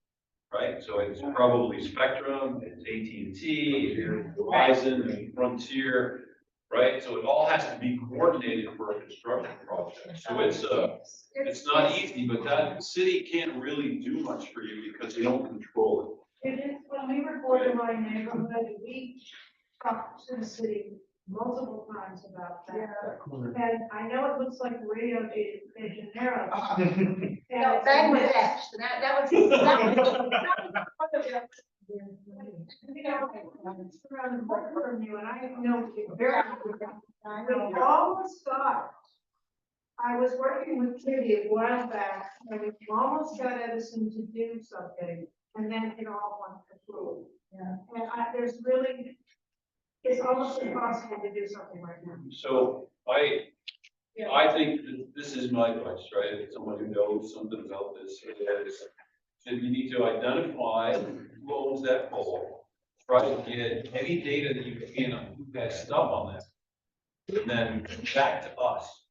Speaker 16: right? So it's probably Spectrum, it's AT&T, Verizon, and Frontier, right? So it all has to be coordinated for a construction project. So it's not easy, but that city can't really do much for you because they don't control
Speaker 12: It is, when we were borderline neighborhood, we talked to the city multiple times about that. And I know it looks like Rio de Janeiro.
Speaker 18: No, Bangladesh, that was.
Speaker 12: You know, it's around the corner from you, and I know very. We almost got, I was working with Kitty a while back, and we almost got Edison to do something, and then it all went through.
Speaker 18: Yeah.
Speaker 12: And there's really, it's almost impossible to do something right now.
Speaker 16: So I think that this is my advice, right? If someone who knows something about this, is that you need to identify who owns that pole. Try to get any data that you can on who has stuff on that. And then back to us,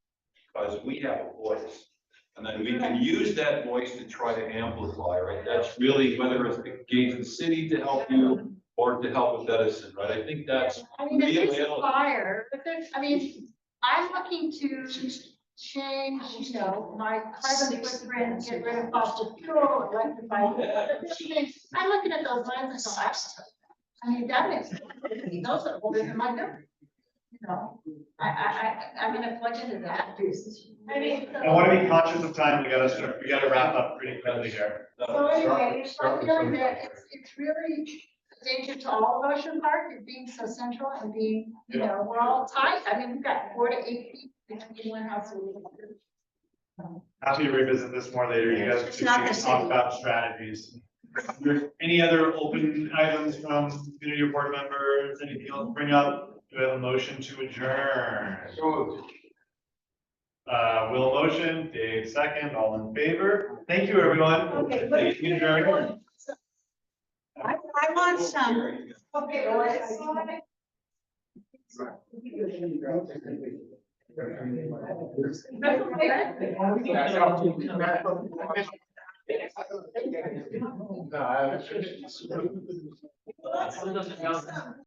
Speaker 16: because we have a voice. And then we can use that voice to try to amplify, right? That's really whether it's engage the city to help you or to help with Edison, right? I think that's
Speaker 18: I mean, if there's a
Speaker 16: real.
Speaker 18: fire, but there's, I mean, I'm looking to change, you know, my carbon footprint, get rid of fossil fuel, electrify. I'm looking at those lines and going, I mean, that makes, those are older than my memory. You know, I'm gonna plug into that. I mean.
Speaker 1: I want to be conscious of time. We gotta wrap up pretty quickly here.
Speaker 18: So anyway, it's my feeling that it's really a danger to all of Ocean Park, it being so central and being, you know, we're all tight. I mean, we've got 4 to 8 feet between one house and the other.
Speaker 1: Happy to revisit this more later. You guys
Speaker 9: It's
Speaker 1: can
Speaker 9: not the
Speaker 1: talk
Speaker 9: city.
Speaker 1: about strategies. Any other open items from community or board members? Anything else to bring up? Do we have a motion to adjourn? Will motion, Dave second, all in favor? Thank you, everyone.
Speaker 4: Okay.
Speaker 1: Thank you, adjourn.
Speaker 9: I want some.
Speaker 4: Okay, well,
Speaker 2: No, I-